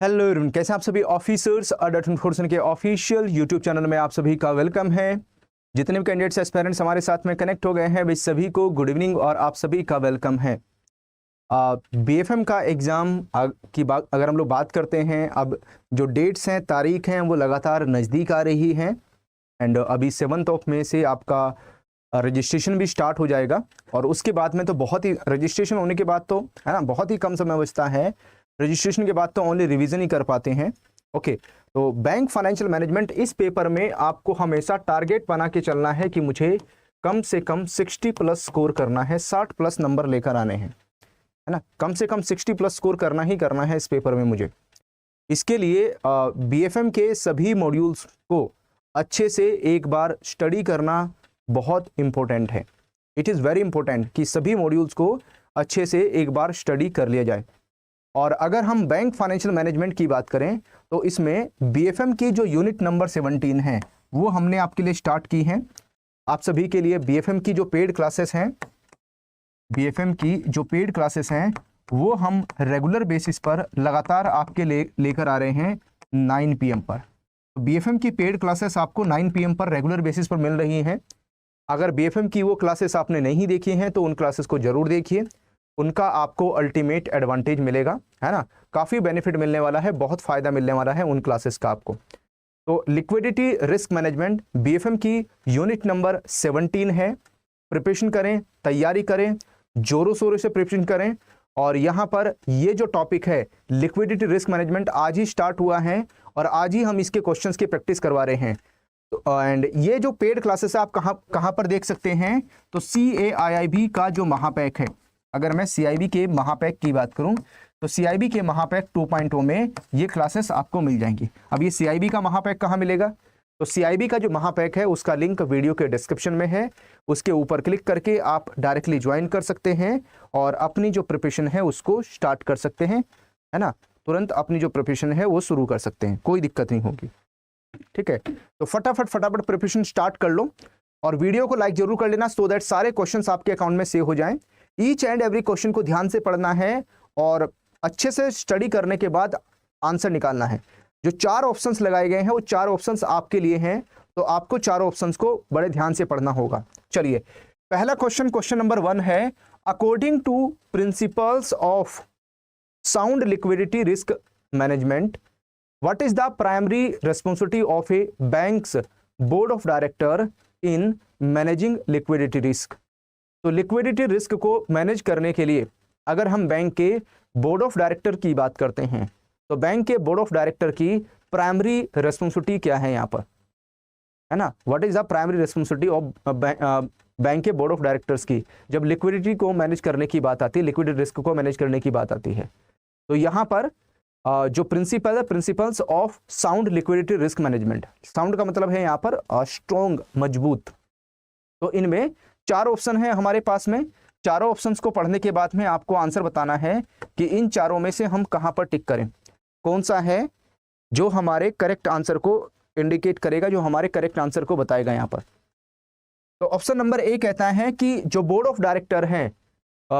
Hello everyone, कैसे आप सभी ऑफिसर्स अडर के ऑफिशियल यूट्यूब चैनल में आप सभी का वेलकम है। जितने भी कैंडिडेट्स एस्पायरेंट्स हमारे साथ में कनेक्ट हो गए हैं वे सभी को गुड इवनिंग और आप सभी का वेलकम है। बीएफएम का एग्ज़ाम की बात अगर हम लोग बात करते हैं, अब जो डेट्स हैं, तारीख हैं, वो लगातार नज़दीक आ रही हैं एंड अभी 7 मई से आपका रजिस्ट्रेशन भी स्टार्ट हो जाएगा और उसके बाद में तो बहुत ही रजिस्ट्रेशन होने के बाद तो है ना, बहुत ही कम समय बचता है। रजिस्ट्रेशन के बाद तो ओनली रिवीजन ही कर पाते हैं। ओके, तो बैंक फाइनेंशियल मैनेजमेंट इस पेपर में आपको हमेशा टारगेट बना के चलना है कि मुझे कम से कम 60 प्लस स्कोर करना है, 60 प्लस नंबर लेकर आने हैं, है ना। कम से कम 60 प्लस स्कोर करना ही करना है इस पेपर में मुझे। इसके लिए बीएफएम के सभी मॉड्यूल्स को अच्छे से एक बार स्टडी करना बहुत इम्पोर्टेंट है। इट इज़ वेरी इंपॉर्टेंट कि सभी मॉड्यूल्स को अच्छे से एक बार स्टडी कर लिया जाए। और अगर हम बैंक फाइनेंशियल मैनेजमेंट की बात करें तो इसमें बीएफएम की जो यूनिट नंबर 17 है वो हमने आपके लिए स्टार्ट की है। आप सभी के लिए बीएफएम की जो पेड क्लासेस हैं, बीएफएम की जो पेड क्लासेस हैं वो हम रेगुलर बेसिस पर लगातार आपके लेकर आ रहे हैं 9 PM पर। तो बीएफएम की पेड क्लासेस आपको 9 PM पर रेगुलर बेसिस पर मिल रही हैं। अगर बीएफएम की वो क्लासेस आपने नहीं देखी हैं तो उन क्लासेस को जरूर देखिए, उनका आपको अल्टीमेट एडवांटेज मिलेगा, है ना। काफ़ी बेनिफिट मिलने वाला है, बहुत फ़ायदा मिलने वाला है उन क्लासेस का आपको। तो लिक्विडिटी रिस्क मैनेजमेंट बीएफएम की यूनिट नंबर 17 है। प्रिपरेशन करें, तैयारी करें, जोरों शोरों से प्रिपरेशन करें। और यहाँ पर ये जो टॉपिक है लिक्विडिटी रिस्क मैनेजमेंट आज ही स्टार्ट हुआ है और आज ही हम इसके क्वेश्चंस की प्रैक्टिस करवा रहे हैं। एंड ये जो पेड क्लासेस आप कहाँ पर देख सकते हैं, तो CAIIB का जो महापैक है, अगर मैं CIB के महापैक की बात करूं तो CIB के महापैक 2.0 में ये क्लासेस आपको मिल जाएंगी। अब ये CIB का महापैक कहाँ मिलेगा, तो CIB का जो महापैक है उसका लिंक वीडियो के डिस्क्रिप्शन में है, उसके ऊपर क्लिक करके आप डायरेक्टली ज्वाइन कर सकते हैं और अपनी जो प्रिपरेशन है उसको स्टार्ट कर सकते हैं, है ना। तुरंत अपनी जो प्रिपरेशन है वो शुरू कर सकते हैं, कोई दिक्कत नहीं होगी, ठीक है। तो फटाफट प्रिपरेशन स्टार्ट कर लो और वीडियो को लाइक जरूर कर लेना सो दैट सारे क्वेश्चंस आपके अकाउंट में सेव हो जाएं। ईच एंड एवरी क्वेश्चन को ध्यान से पढ़ना है और अच्छे से स्टडी करने के बाद आंसर निकालना है। जो 4 ऑप्शंस लगाए गए हैं वो 4 ऑप्शंस आपके लिए हैं, तो आपको 4 ऑप्शंस को बड़े ध्यान से पढ़ना होगा। चलिए, पहला क्वेश्चन नंबर 1 है, according to principles of sound liquidity risk management what is the primary responsibility of a bank's board of director in managing liquidity risk। तो लिक्विडिटी रिस्क को मैनेज करने के लिए अगर हम बैंक के बोर्ड ऑफ डायरेक्टर की बात करते हैं तो बैंक के बोर्ड ऑफ डायरेक्टर की प्राइमरी रिस्पॉन्सिबिलिटी क्या है यहाँ पर, है ना। What is the primary responsibility of bank के बोर्ड ऑफ डायरेक्टर्स की जब लिक्विडिटी को मैनेज करने की बात आती है, लिक्विडिटी रिस्क को मैनेज करने की बात आती है। तो यहाँ पर जो प्रिंसिपल है, principles of sound liquidity risk management, sound का मतलब है यहाँ पर स्ट्रॉन्ग, मजबूत। तो इनमें 4 ऑप्शन है हमारे पास में। चारों ऑप्शंस को पढ़ने के बाद में आपको आंसर बताना है कि इन चारों में से हम कहां पर टिक करें, कौन सा है जो हमारे करेक्ट आंसर को इंडिकेट करेगा, जो हमारे करेक्ट आंसर को बताएगा यहाँ पर। तो ऑप्शन नंबर A कहता है कि जो बोर्ड ऑफ डायरेक्टर है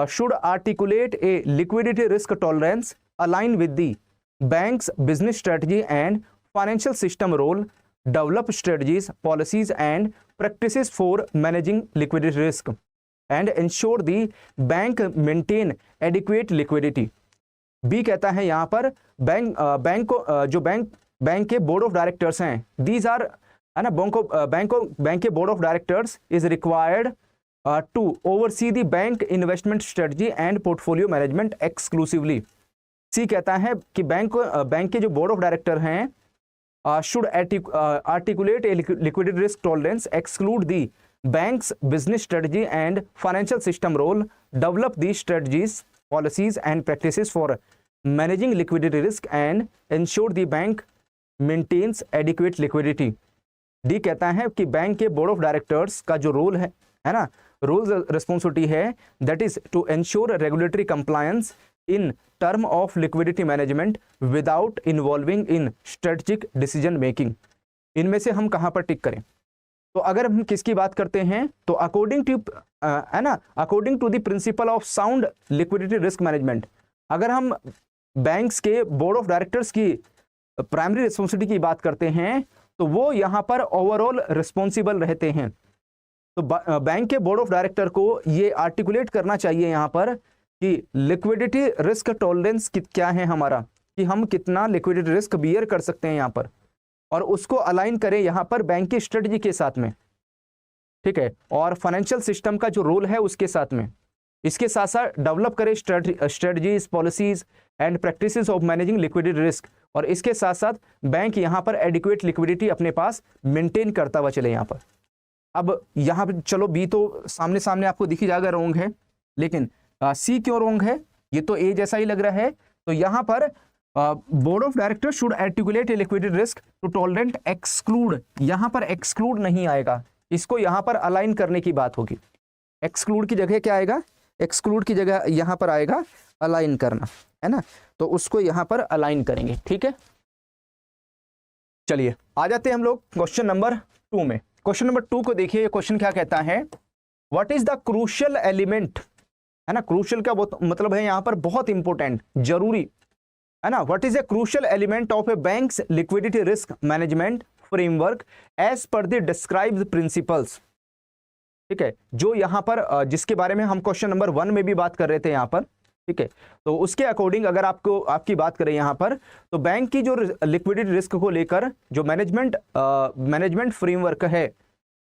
should articulate a liquidity risk tolerance align with the bank's business strategy and financial system role, develop strategies, policies and practices for managing liquidity risk and ensure the bank maintain adequate liquidity. B कहता है यहाँ पर bank के board of directors हैं, these are, है ना, bank के board of directors is required to oversee the bank investment strategy and portfolio management exclusively. C कहता है कि बैंक के जो बोर्ड ऑफ डायरेक्टर हैं should articulate a liquidity risk tolerance, exclude the bank's business strategy and financial system role, develop the strategies, policies and practices for managing liquidity risk and ensure the bank maintains adequate liquidity. D कहता है कि bank के board of directors का जो role है ना, role responsibility है, that is to ensure regulatory compliance in term of liquidity management without involving in strategic decision making। इनमें से हम कहां पर टिक करें, तो अगर हम किसकी बात करते हैं तो अकॉर्डिंग टू, है ना, according to the principle of sound liquidity risk management, अगर हम बैंक्स के बोर्ड ऑफ डायरेक्टर्स की प्राइमरी रिस्पॉन्सिबिलिटी की बात करते हैं तो वो यहाँ पर ओवरऑल रिस्पॉन्सिबल रहते हैं। तो बैंक के बोर्ड ऑफ डायरेक्टर को ये आर्टिकुलेट करना चाहिए यहाँ पर कि लिक्विडिटी रिस्क टॉलरेंस क्या है हमारा, कि हम कितना लिक्विडिटी रिस्क बियर कर सकते हैं यहाँ पर, और उसको अलाइन करें यहाँ पर बैंक की स्ट्रेटजी के साथ में, ठीक है, और फाइनेंशियल सिस्टम का जो रोल है उसके साथ में। इसके साथ साथ डेवलप करें strategies, policies and practices of managing liquidity risk, और इसके साथ साथ बैंक यहाँ पर एडिक्वेट लिक्विडिटी अपने पास मेंटेन करता हुआ चले यहाँ पर। अब यहाँ पर चलो बी तो सामने सामने आपको दिख ही जाएगा रोंग है, लेकिन सी क्यों रोंग है, ये तो ए जैसा ही लग रहा है। तो यहाँ पर board of director should articulate a liquidity risk to tolerant exclude, यहाँ पर एक्सक्लूड नहीं आएगा, इसको यहाँ पर अलाइन करने की बात होगी। एक्सक्लूड की जगह क्या आएगा, एक्सक्लूड की जगह यहाँ पर आएगा अलाइन करना, है ना, तो उसको यहाँ पर अलाइन करेंगे, ठीक है। चलिए आ जाते हैं हम लोग क्वेश्चन नंबर 2 में। क्वेश्चन नंबर 2 को देखिए, क्वेश्चन क्या कहता है, what is the crucial element, है ना, क्रूशियल का मतलब है यहाँ पर बहुत इंपॉर्टेंट, जरूरी, है ना। What is a crucial element of a bank's liquidity risk management framework as per the described principles, ठीक है, जो यहाँ पर जिसके बारे में हम क्वेश्चन नंबर 1 में भी बात कर रहे थे यहाँ पर, ठीक है। तो उसके अकॉर्डिंग अगर आपकी बात करें यहाँ पर, तो बैंक की जो लिक्विडिटी रिस्क को लेकर जो मैनेजमेंट फ्रेमवर्क है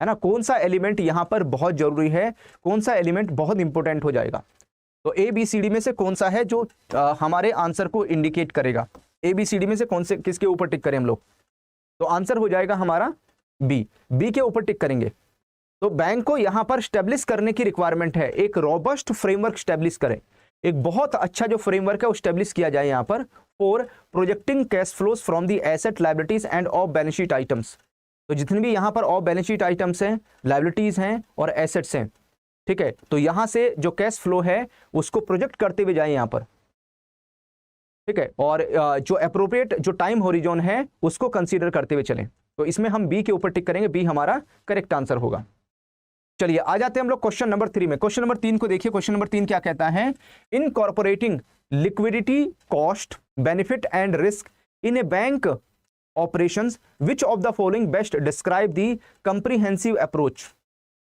ना, कौन सा एलिमेंट यहाँ पर बहुत जरूरी है, कौन सा एलिमेंट बहुत इंपॉर्टेंट हो जाएगा। तो ए बी सी डी में से कौन सा है जो हमारे आंसर को इंडिकेट करेगा, ए बी सी डी में से कौन से किसके ऊपर टिक करें हम लोग, तो आंसर हो जाएगा हमारा बी के ऊपर टिक करेंगे। तो बैंक को यहां पर स्टैब्लिश करने की रिक्वायरमेंट है, एक रोबस्ट फ्रेमवर्क स्टैब्लिश करें, एक बहुत अच्छा जो फ्रेमवर्क है वो स्टैब्लिश किया जाए यहां पर for projecting cash flows from the asset liabilities and off balance sheet items. तो जितने भी यहां पर ऑफ बैलेंस शीट आइटम्स हैं, लायबिलिटीज हैं और एसेट्स हैं, ठीक है, तो यहां से जो कैश फ्लो है उसको प्रोजेक्ट करते हुए जाए यहां पर, ठीक है, और जो अप्रोप्रिएट जो टाइम होरिजोन है उसको कंसीडर करते हुए चलें। तो इसमें हम बी के ऊपर टिक करेंगे, बी हमारा करेक्ट आंसर होगा। चलिए आ जाते हैं हम लोग क्वेश्चन नंबर 3 में। क्वेश्चन नंबर 3 को देखिए, क्वेश्चन नंबर 3 क्या कहता है, incorporating liquidity cost benefit and risk in A bank operations which of the following best describe the comprehensive approach.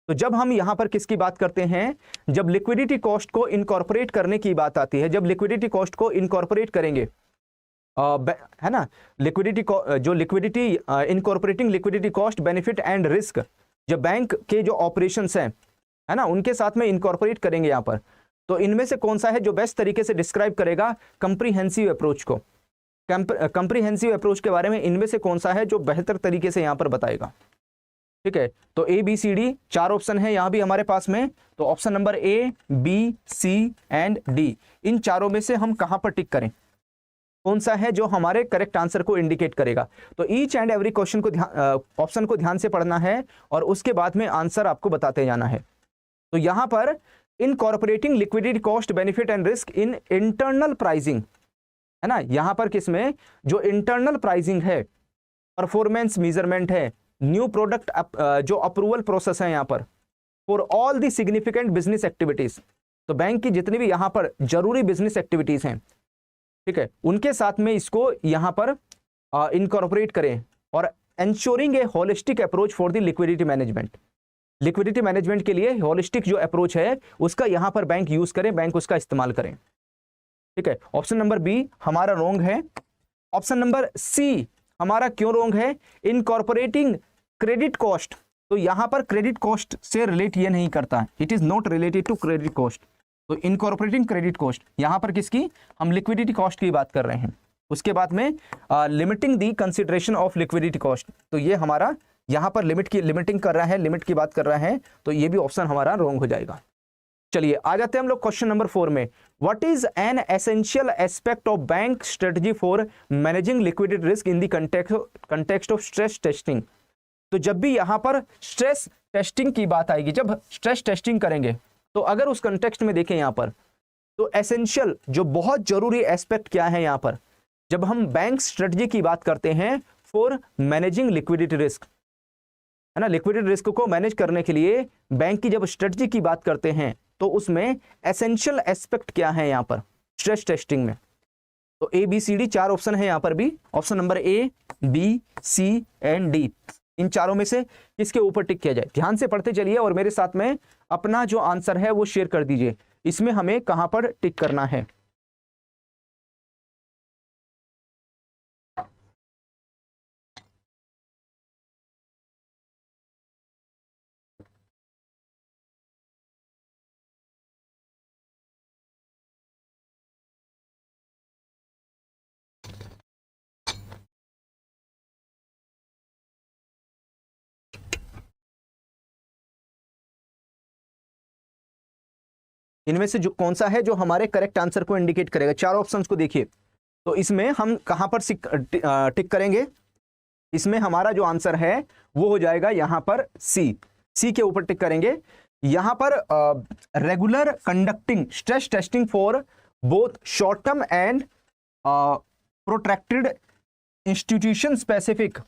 तो जब हम यहां पर किसकी बात करते हैं, जब लिक्विडिटी कॉस्ट को इनकॉर्पोरेट करने की बात आती है, जब लिक्विडिटी कॉस्ट को इनकॉर्पोरेट करेंगे, है ना, liquidity incorporating liquidity cost benefit and risk, जब बैंक के जो ऑपरेशंस हैं, है ना, उनके साथ में इनकॉर्पोरेट करेंगे यहां पर, तो इनमें से कौन सा है जो बेस्ट तरीके से डिस्क्राइब करेगा कंप्रीहेंसिव अप्रोच को, कंप्रीहेंसिव अप्रोच के बारे में इनमें से कौन सा है जो बेहतर तरीके से यहां पर बताएगा, ठीक है। तो A B C D 4 option है यहां भी हमारे पास में, तो option number A B C and D, इन चारों में से हम कहां पर टिक करें, कौन सा है जो हमारे करेक्ट आंसर को इंडिकेट करेगा। तो ईच एंड एवरी क्वेश्चन को ऑप्शन को ध्यान से पढ़ना है और उसके बाद में आंसर आपको बताते जाना है। तो यहां पर incorporating liquidity cost benefit and risk in internal pricing, है ना, यहां पर किसमें जो इंटरनल प्राइसिंग है, परफॉर्मेंस मेजरमेंट है, न्यू प्रोडक्ट जो अप्रूवल प्रोसेस है यहां पर for all the significant business activities, तो बैंक की जितनी भी यहां पर जरूरी बिजनेस एक्टिविटीज हैं, ठीक है, उनके साथ में इसको यहां पर इनकॉर्पोरेट करें और ensuring A holistic approach for the liquidity management, liquidity management के लिए होलिस्टिक जो अप्रोच है उसका यहां पर बैंक यूज करें, बैंक उसका इस्तेमाल करें, ठीक है। ऑप्शन नंबर बी हमारा रॉन्ग है। ऑप्शन नंबर सी हमारा क्यों रॉन्ग है, इनकॉर्पोरेटिंग क्रेडिट कॉस्ट, तो यहां पर क्रेडिट कॉस्ट से रिलेट ये नहीं करता, it is not related to credit cost. तो इनकॉर्पोरेटिंग क्रेडिट कॉस्ट यहां पर किसकी, हम लिक्विडिटी कॉस्ट की बात कर रहे हैं। उसके बाद में limiting the consideration of liquidity cost, तो ये हमारा यहां पर लिमिटिंग कर रहा है, लिमिट की बात कर रहा है, तो ये भी ऑप्शन हमारा रॉन्ग हो जाएगा। चलिए आ जाते हैं हम लोग क्वेश्चन नंबर 4 में। What is an essential aspect of bank strategy for managing liquidity risk in the context of stress testing. तो जब भी यहां पर स्ट्रेस टेस्टिंग की बात आएगी, जब स्ट्रेस टेस्टिंग करेंगे, तो अगर उस कंटेक्स्ट में देखें यहां पर, तो एसेंशियल जो बहुत जरूरी एस्पेक्ट क्या है यहां पर, जब हम बैंक स्ट्रेटजी की बात करते हैं फॉर मैनेजिंग लिक्विडिटी रिस्क, है ना, लिक्विडिटी रिस्क को मैनेज करने के लिए बैंक की जब स्ट्रेटजी की बात करते हैं, तो उसमें एसेंशियल एस्पेक्ट क्या है यहां पर स्ट्रेस टेस्टिंग में, तो A B C D 4 option है यहाँ पर भी, option number A B C and D, इन चारों में से किसके ऊपर टिक किया जाए। ध्यान से पढ़ते चलिए और मेरे साथ में अपना जो आंसर है वो शेयर कर दीजिए, इसमें हमें कहां पर टिक करना है। इनमें से जो कौन सा है जो हमारे करेक्ट आंसर को इंडिकेट करेगा। चार ऑप्शंस को देखिए, तो इसमें हम कहां पर टिक करेंगे। इसमें हमारा जो आंसर है वो हो जाएगा यहां पर सी के ऊपर टिक करेंगे। यहां पर regular conducting stress testing for both short term and protracted institution specific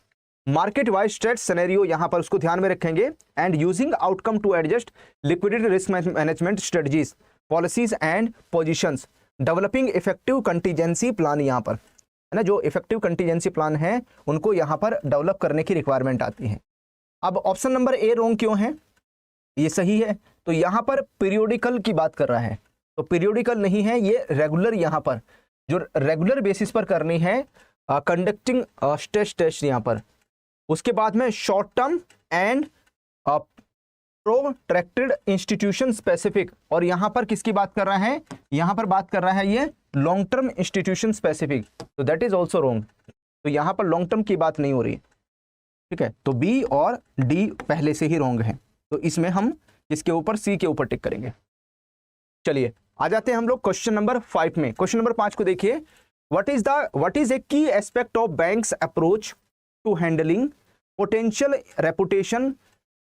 market wise stress scenario, यहां पर उसको ध्यान में रखेंगे। And using outcome to adjust liquidity risk management strategies policies and positions developing effective contingency plan, यहां पर है ना जो इफेक्टिव कंटीजेंसी प्लान है उनको यहां पर डेवलप करने की रिक्वायरमेंट आती है। अब ऑप्शन नंबर ए रॉन्ग क्यों है, ये सही है। तो यहां पर पीरियोडिकल की बात कर रहा है, तो पीरियोडिकल नहीं है ये, रेगुलर यहां पर जो रेगुलर बेसिस पर करनी है कंडक्टिंग स्ट्रेस टेस्ट यहां पर। उसके बाद में short term and protracted institution specific, और यहां पर किसकी बात कर रहा है, यहां पर बात कर रहा है ये लॉन्ग टर्म इंस्टीट्यूशन स्पेसिफिक, तो दैट इज ऑल्सो रॉन्ग। तो यहां पर लॉन्ग टर्म की बात नहीं हो रही, ठीक है। तो बी और डी पहले से ही रॉन्ग है, तो इसमें हम इसके ऊपर सी के ऊपर टिक करेंगे। चलिए आ जाते हैं हम लोग क्वेश्चन नंबर 5 में। क्वेश्चन नंबर 5 को देखिए, what is a key aspect of bank's approach to handling potential reputation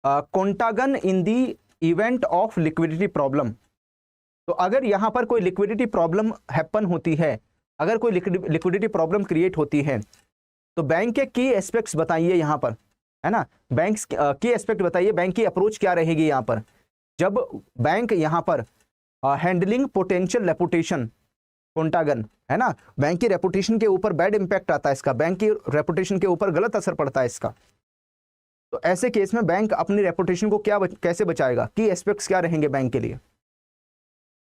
contagion in the event of liquidity problem. तो अगर यहां पर कोई लिक्विडिटी प्रॉब्लम हैपन होती है, अगर कोई लिक्विडिटी प्रॉब्लम क्रिएट होती है, तो बैंक के की एस्पेक्ट्स बताइए यहां पर, है ना। बैंक की एस्पेक्ट बताइए, बैंक की अप्रोच क्या रहेगी यहां पर जब बैंक यहां पर हैंडलिंग पोटेंशियल रेपुटेशन कॉन्टागन, है ना, बैंक की रेपुटेशन के ऊपर बैड इंपैक्ट आता है इसका, बैंक की रेपुटेशन के ऊपर गलत असर पड़ता है इसका। तो ऐसे केस में बैंक अपनी रेपुटेशन को कैसे बचाएगा, की एस्पेक्ट्स क्या रहेंगे बैंक के लिए।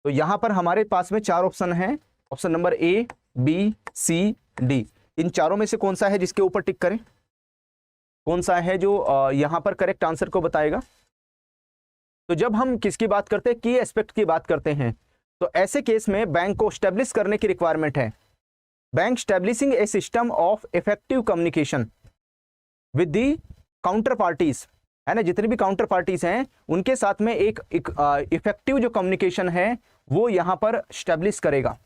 तो यहां पर हमारे पास में 4 ऑप्शन है, option number A B C D, इन चारों में से कौन सा है जिसके ऊपर टिक करें, कौन सा है जो यहां पर करेक्ट आंसर को बताएगा। तो जब हम किसकी बात करते हैं, की एस्पेक्ट की बात करते हैं, तो ऐसे केस में बैंक को स्टैब्लिश करने की रिक्वायरमेंट है। Bank establishing A system of effective communication with the counter parties, है ना, जितने भी काउंटर पार्टीज हैं उनके साथ में एक इफेक्टिव जो कम्युनिकेशन है वो यहां पर स्टैब्लिश करेगा।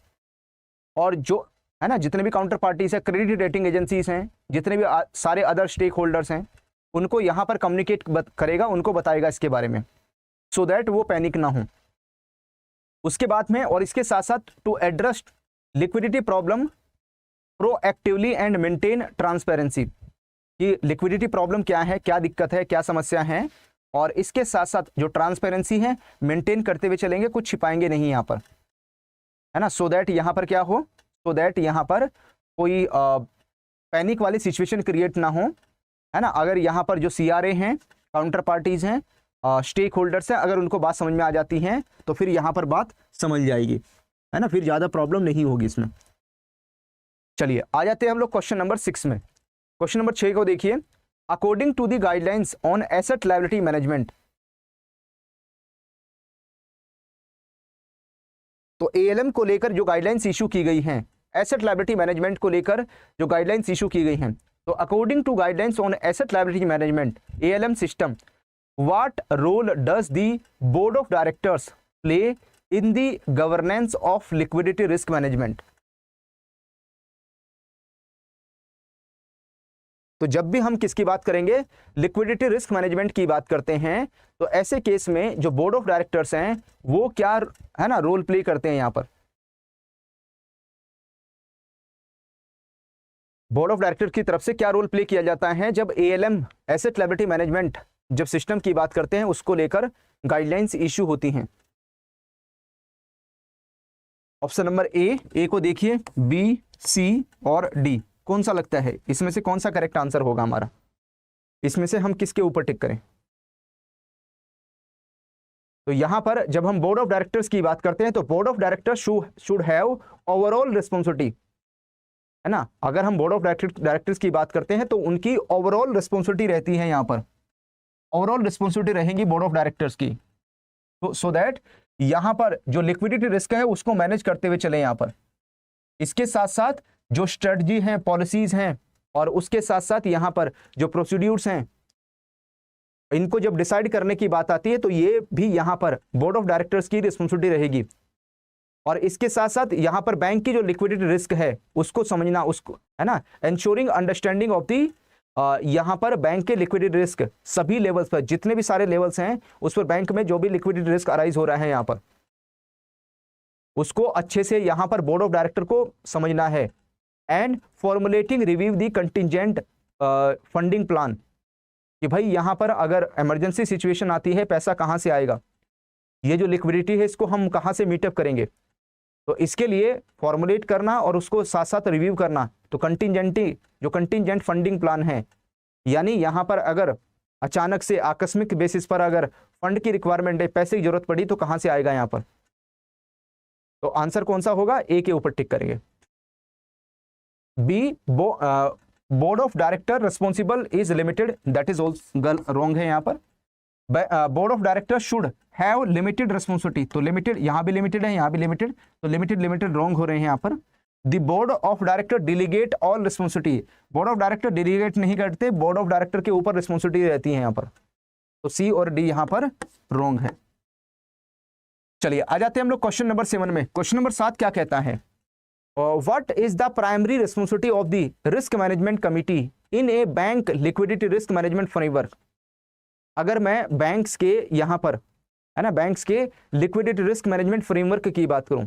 और जो है ना जितने भी काउंटर पार्टीज है, क्रेडिट रेटिंग एजेंसीज हैं, जितने भी सारे अदर स्टेक होल्डर्स हैं, उनको यहां पर कम्युनिकेट करेगा, उनको बताएगा इसके बारे में, सो दैट वो पैनिक ना हो। उसके बाद में और इसके साथ साथ to address liquidity problem proactively and maintain transparency, कि लिक्विडिटी प्रॉब्लम क्या है, क्या दिक्कत है, क्या समस्या है, और इसके साथ साथ जो ट्रांसपेरेंसी है मेंटेन करते हुए चलेंगे, कुछ छिपाएंगे नहीं यहाँ पर, है ना, सो दैट यहाँ पर क्या हो, सो दैट यहाँ पर कोई पैनिक वाली सिचुएशन क्रिएट ना हो, है ना। अगर यहाँ पर जो CRA हैं, काउंटर पार्टीज हैं, स्टेक होल्डर्स हैं, अगर उनको बात समझ में आ जाती है तो फिर यहाँ पर बात समझ जाएगी, है ना, फिर ज़्यादा प्रॉब्लम नहीं होगी इसमें। चलिए आ जाते हैं हम लोग क्वेश्चन नंबर 6 में। क्वेश्चन नंबर 6 को देखिए, according to the guidelines on asset liability management, तो ALM को लेकर जो गाइडलाइंस इशू की गई हैं, एसेट लायबिलिटी मैनेजमेंट को लेकर जो गाइडलाइंस इशू की गई हैं, तो according to guidelines on asset liability management ALM system, what role does the board of directors play in the governance of liquidity risk management. तो जब भी हम किसकी बात करेंगे, लिक्विडिटी रिस्क मैनेजमेंट की बात करते हैं, तो ऐसे केस में जो बोर्ड ऑफ डायरेक्टर्स हैं वो क्या है ना रोल प्ले करते हैं। यहां पर बोर्ड ऑफ डायरेक्टर की तरफ से क्या रोल प्ले किया जाता है जब ALM एसेट लायबिलिटी मैनेजमेंट जब सिस्टम की बात करते हैं, उसको लेकर गाइडलाइंस इशू होती हैं। ऑप्शन नंबर ए को देखिए, बी, सी और डी, कौन सा लगता है इसमें से कौन सा करेक्ट आंसर होगा हमारा? इसमें से हम किसके ऊपर टिक करें? तो यहां पर जब हम बोर्ड ऑफ डायरेक्टर्स की बात करते हैं तो board of directors should have overall responsibility, है ना। अगर हम बोर्ड ऑफ डायरेक्टर्स की बात करते हैं तो उनकी ओवरऑल रिस्पॉन्सिबिलिटी रहती है, यहां पर ओवरऑल रिस्पॉन्सिबिलिटी रहेगी बोर्ड ऑफ डायरेक्टर्स की, तो सो दैट यहां पर जो लिक्विडिटी रिस्क है उसको मैनेज करते हुए चले यहां पर। इसके साथ साथ जो स्ट्रेटजी हैं, पॉलिसीज हैं, और उसके साथ साथ यहां पर जो प्रोसीड्यूर्स हैं, इनको जब डिसाइड करने की बात आती है तो ये भी यहां पर बोर्ड ऑफ डायरेक्टर्स की रिस्पॉन्सिबिलिटी रहेगी। और इसके साथ साथ यहां पर बैंक की जो लिक्विडिटी रिस्क है उसको समझना, उसको, है ना, एंश्योरिंग अंडरस्टैंडिंग ऑफ दी, यहां पर बैंक के लिक्विडिटी रिस्क सभी लेवल्स पर, जितने भी सारे लेवल्स हैं उस पर बैंक में जो भी लिक्विडिटी रिस्क अराइज हो रहा है यहां पर, उसको अच्छे से यहां पर बोर्ड ऑफ डायरेक्टर को समझना है। And formulating review the contingent funding plan, कि भाई यहां पर अगर इमरजेंसी सिचुएशन आती है, पैसा कहां से आएगा, ये जो लिक्विडिटी है इसको हम कहां से मीटअप करेंगे, तो इसके लिए फॉर्मुलेट करना और उसको साथ साथ रिव्यू करना। तो जो कंटिजेंट फंडिंग प्लान है, यानी यहां पर अगर अचानक से आकस्मिक बेसिस पर अगर फंड की रिक्वायरमेंट है, पैसे की जरूरत पड़ी, तो कहां से आएगा यहां पर? तो आंसर कौन सा होगा? ए के ऊपर टिक करेंगे। B, board of director responsible is limited, that is also wrong है यहां पर। Board of director should have limited responsibility, तो लिमिटेड, यहां भी लिमिटेड है, यहां भी लिमिटेड, तो लिमिटेड रॉन्ग हो रहे हैं यहां पर। The board of director delegate all responsibility, board of director delegate नहीं करते, बोर्ड ऑफ डायरेक्टर के ऊपर रिस्पॉन्सिबिलिटी रहती है यहां पर, तो सी और डी यहां पर रॉन्ग है। चलिए आ जाते हैं हम लोग क्वेश्चन नंबर 7 में। क्वेश्चन नंबर 7 क्या कहता है? What is the primary responsibility of the risk management committee in A bank liquidity risk management framework. अगर मैं बैंक्स के यहां पर, है ना, बैंक्स के लिक्विडिटी रिस्क मैनेजमेंट फ्रेमवर्क की बात करूं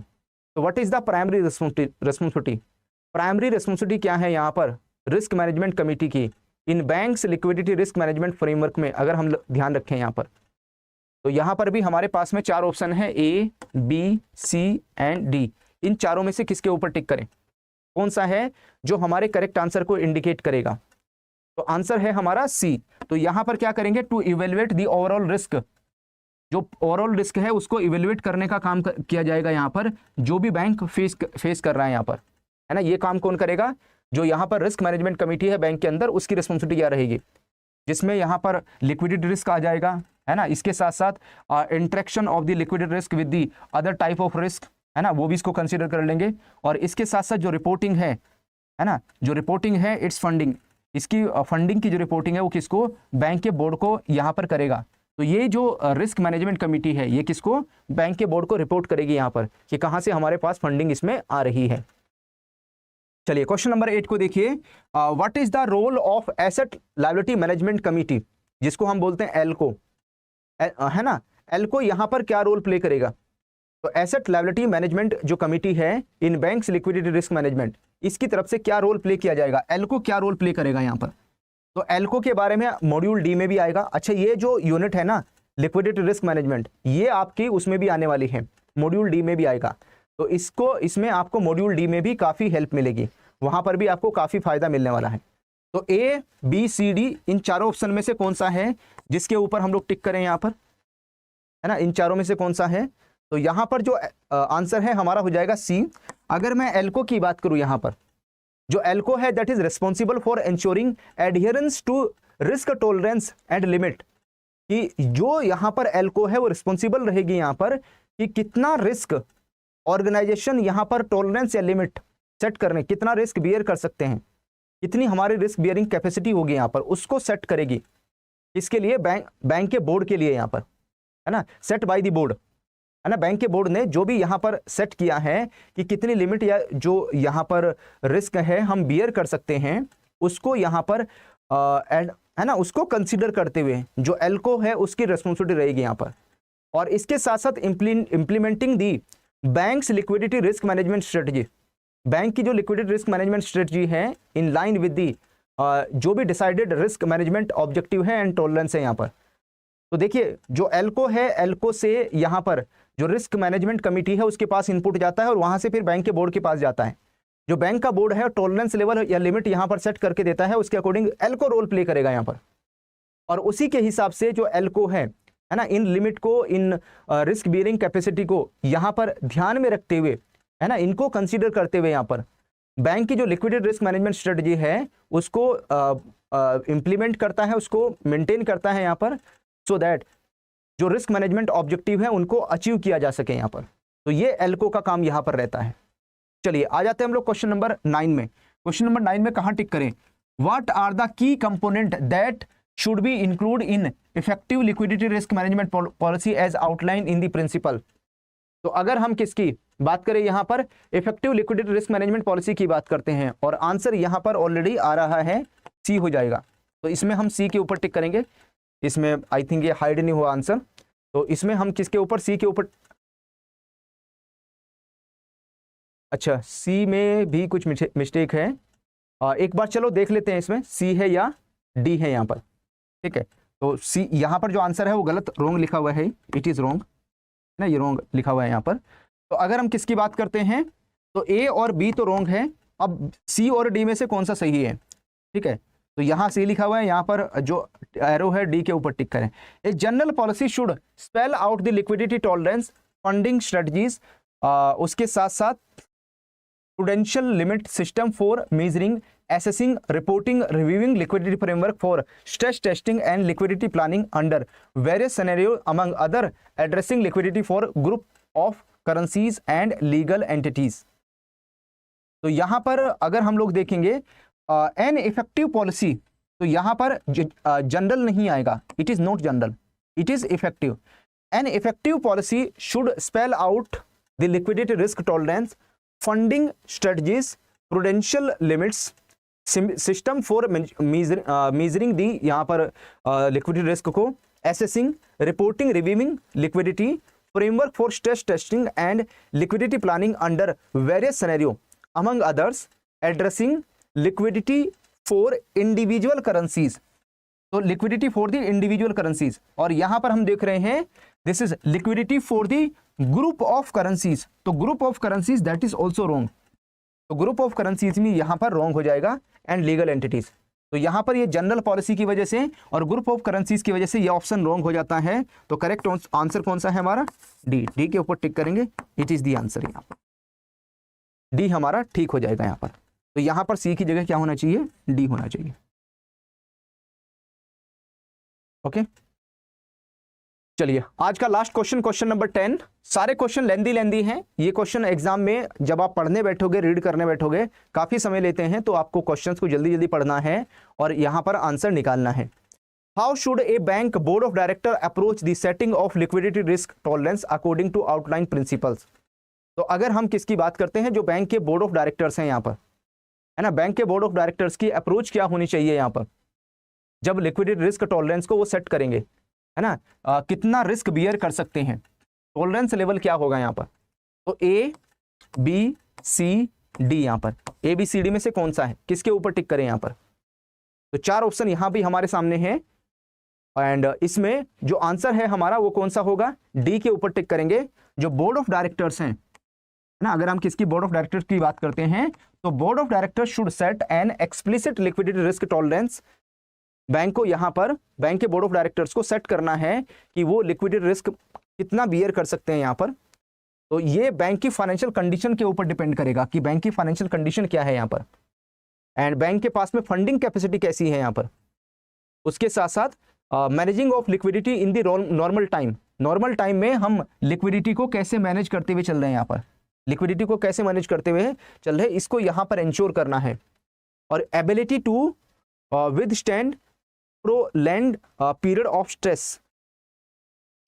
तो what is the primary responsibility? Primary responsibility क्या है यहां पर रिस्क मैनेजमेंट कमिटी की in banks liquidity risk management framework में? अगर हम ध्यान रखें यहां पर, तो यहां पर भी हमारे पास में 4 ऑप्शन है, ए, बी, सी एंड डी। इन चारों में से किसके ऊपर टिक करें? कौन सा है जो हमारे करेक्ट आंसर को इंडिकेट करेगा? तो आंसर है हमारा सी। तो यहां पर क्या करेंगे? To evaluate the overall risk, जो ओवरऑल रिस्क है उसको इवेल्युएट करने का काम किया जाएगा यहां पर, जो भी बैंक फेस कर रहा है यहां पर, है ना। ये काम कौन करेगा? जो यहां पर रिस्क मैनेजमेंट कमेटी है बैंक के अंदर, उसकी रिस्पॉन्सिबिलिटी क्या रहेगी, जिसमें यहां पर लिक्विडिटी रिस्क आ जाएगा, है ना। इसके साथ साथ interaction of the liquidity risk with the other type of risk, है ना, वो भी इसको कंसीडर कर लेंगे। और इसके साथ साथ जो रिपोर्टिंग है ना, जो रिपोर्टिंग है इट्स फंडिंग, इसकी फंडिंग की जो रिपोर्टिंग है वो किसको? बैंक के बोर्ड को यहां पर करेगा। तो ये जो रिस्क मैनेजमेंट कमेटी है ये किसको? बैंक के बोर्ड को रिपोर्ट करेगी यहां पर कि कहां से हमारे पास फंडिंग इसमें आ रही है। चलिए क्वेश्चन नंबर 8 को देखिए। What is the role of asset liability management committee, जिसको हम बोलते हैं एल्को, है ना। एल्को यहां पर क्या रोल प्ले करेगा? तो एसेट लायबिलिटी मैनेजमेंट जो कमेटी है इन बैंक्स लिक्विडिटी रिस्क मैनेजमेंट, इसकी तरफ से क्या रोल प्ले किया जाएगा? एल्को क्या रोल प्ले करेगा यहां पर? तो एल्को के बारे में मॉड्यूल डी में भी आएगा। अच्छा, ये जो यूनिट है ना लिक्विडिटी रिस्क मैनेजमेंट, ये आपकी उसमें भी आने वाली है, मॉड्यूल डी में भी आएगा। तो इसमें आपको मॉड्यूल डी में भी काफी हेल्प मिलेगी, वहां पर भी आपको काफी फायदा मिलने वाला है। तो ए, बी, सी, डी, इन चारों ऑप्शन में से कौन सा है जिसके ऊपर हम लोग टिक करें यहां पर, है ना? इन चारों में से कौन सा है? तो यहां पर जो आंसर है हमारा हो जाएगा सी। अगर मैं एल्को की बात करूं, यहां पर जो एल्को है that is responsible for ensuring adherence to risk tolerance and limit, कि जो यहां पर एल्को है वो रिस्पॉन्सिबल रहेगी यहां पर कि कितना रिस्क ऑर्गेनाइजेशन यहां पर टॉलरेंस या लिमिट सेट करने, कितना रिस्क बियर कर सकते हैं, कितनी हमारी रिस्क बियरिंग कैपेसिटी होगी यहां पर, उसको सेट करेगी। इसके लिए बैंक के बोर्ड के लिए यहां पर, है ना, सेट बाय द बोर्ड, है ना। बैंक के बोर्ड ने जो भी यहां पर सेट किया है कि कितनी लिमिट या जो यहां पर रिस्क है हम बियर कर सकते हैं, उसको यहां पर है ना, उसको कंसीडर करते हुए जो एल्को है उसकी रिस्पॉन्सिबिलिटी रहेगी यहां पर। और इसके साथ साथ इंप्लीमेंटिंग दी banks liquidity risk management strategy, bank की जो लिक्विडिटी रिस्क मैनेजमेंट स्ट्रेटजी है इन लाइन विद दी जो भी डिसाइडेड रिस्क मैनेजमेंट ऑब्जेक्टिव है एंड टॉलरेंस है यहां पर। तो देखिए जो एल्को है, एल्को से यहां पर जो रिस्क मैनेजमेंट कमेटी है उसके पास इनपुट जाता है और वहां से फिर बैंक के बोर्ड के पास जाता है। जो बैंक का बोर्ड है टॉलरेंस लेवल या लिमिट यहां पर सेट करके देता है, उसके अकॉर्डिंग एल्को रोल प्ले करेगा यहां पर, और उसी के हिसाब से जो एल्को है ना, इन लिमिट को, इन रिस्क बियरिंग कैपेसिटी को यहां पर ध्यान में रखते हुए, है ना, इनको कंसीडर करते हुए यहां पर बैंक की जो लिक्विडिटी रिस्क मैनेजमेंट स्ट्रेटजी है उसको इंप्लीमेंट करता है, उसको मेंटेन करता है यहां पर, सो दैट जो रिस्क मैनेजमेंट ऑब्जेक्टिव है उनको अचीव किया जा सके यहां पर। तो ये एल्को का काम यहां पर रहता है। चलिए आ जाते हैं हम लोग क्वेश्चन नंबर 9 में। क्वेश्चन नंबर 9 में कहां टिक करें? What are the key component that should be include in effective liquidity risk management policy as outline in the principle. तो अगर हम किसकी बात करें यहां पर, effective liquidity risk management policy की बात करते हैं, और आंसर यहां पर ऑलरेडी आ रहा है सी हो जाएगा। तो इसमें हम सी के ऊपर टिक करेंगे। इसमें आई थिंक ये हाइड नहीं हुआ आंसर, तो इसमें हम किसके ऊपर, सी के ऊपर। अच्छा, सी में भी कुछ मिस्टेक है, एक बार चलो देख लेते हैं इसमें सी है या डी है यहाँ पर। ठीक है, तो सी यहाँ पर जो आंसर है वो गलत, रॉन्ग लिखा हुआ है, इट इज रॉन्ग ना, ये रॉन्ग लिखा हुआ है यहाँ पर। तो अगर हम किसकी बात करते हैं तो ए और बी तो रॉन्ग है, अब सी और डी में से कौन सा सही है? ठीक है, तो यहाँ सी लिखा हुआ है, यहाँ पर जो एरो है डी के ऊपर टिक करें। A general policy should spell out the liquidity tolerance funding strategies, उसके साथ साथ prudential limit system for measuring, assessing, reporting, reviewing liquidity framework for stress testing and liquidity planning under various scenarios, among other addressing liquidity for group of currencies and legal entities। तो यहाँ पर अगर हम लोग देखेंगे एन इफेक्टिव पॉलिसी, तो यहाँ पर जनरल नहीं आएगा, it is not general, it is effective. An effective policy should spell out the liquidity risk tolerance, funding strategies, prudential limits, system for measuring the यहाँ पर लिक्विडिटी रिस्क को, assessing, reporting, reviewing liquidity, framework for stress testing and liquidity planning under various scenario, among others addressing liquidity for individual currencies. तो liquidity for the individual currencies, और यहां पर हम देख रहे हैं this is liquidity for the group of currencies. तो group of currencies that is also wrong, तो ग्रुप ऑफ करेंसीज में यहां पर रॉन्ग हो जाएगा, एंड लीगल एंटिटीज। तो यहां पर ये जनरल पॉलिसी की वजह से और ग्रुप ऑफ करेंसीज की वजह से ये ऑप्शन रॉन्ग हो जाता है। तो करेक्ट आंसर कौन सा है हमारा? डी। डी के ऊपर टिक करेंगे, इट इज दी आंसर। यहां पर डी हमारा ठीक हो जाएगा यहां पर। तो यहां पर सी की जगह क्या होना चाहिए? डी होना चाहिए। ओके, चलिए आज का लास्ट क्वेश्चन, क्वेश्चन नंबर 10। सारे क्वेश्चन लेंदी हैं। ये क्वेश्चन एग्जाम में जब आप पढ़ने बैठोगे, रीड करने बैठोगे, काफी समय लेते हैं, तो आपको क्वेश्चंस को जल्दी जल्दी पढ़ना है और यहां पर आंसर निकालना है। How should a bank board of director approach the setting of liquidity risk tolerance according to outline principles. तो अगर हम किसकी बात करते हैं, जो बैंक के बोर्ड ऑफ डायरेक्टर्स हैं यहाँ पर, है ना, बैंक के बोर्ड ऑफ डायरेक्टर्स की अप्रोच क्या होनी चाहिए यहाँ पर जब लिक्विडिटी रिस्क टॉलरेंस को वो सेट करेंगे, है ना, कितना रिस्क बियर कर सकते हैं, टॉलरेंस लेवल क्या होगा यहाँ पर। तो ए बी सी डी, यहाँ पर ए बी सी डी में से कौन सा है, किसके ऊपर टिक करें यहाँ पर। तो चार ऑप्शन यहाँ भी हमारे सामने हैं, एंड इसमें जो आंसर है हमारा वो कौन सा होगा? डी के ऊपर टिक करेंगे। जो बोर्ड ऑफ डायरेक्टर्स हैं ना, अगर हम किसकी बोर्ड ऑफ डायरेक्टर्स की बात करते हैं तो board of directors should set an explicit liquidity risk tolerance. Bank को यहाँ पर, बैंक के बोर्ड ऑफ डायरेक्टर्स को सेट करना है कि वो लिक्विडिटी रिस्क कितना बियर कर सकते हैं यहाँ पर। तो ये बैंक की फाइनेंशियल कंडीशन के ऊपर डिपेंड करेगा कि बैंक की फाइनेंशियल कंडीशन क्या है यहाँ पर, एंड बैंक के पास में फंडिंग कैपेसिटी कैसी है यहाँ पर। उसके साथ साथ managing of liquidity in the normal time, normal time में हम लिक्विडिटी को कैसे मैनेज करते हुए चल रहे हैं, यहाँ पर लिक्विडिटी को कैसे मैनेज करते हुए चल रहे हैं, इसको यहाँ पर इंश्योर करना है। और ability to withstand prolonged period of stress.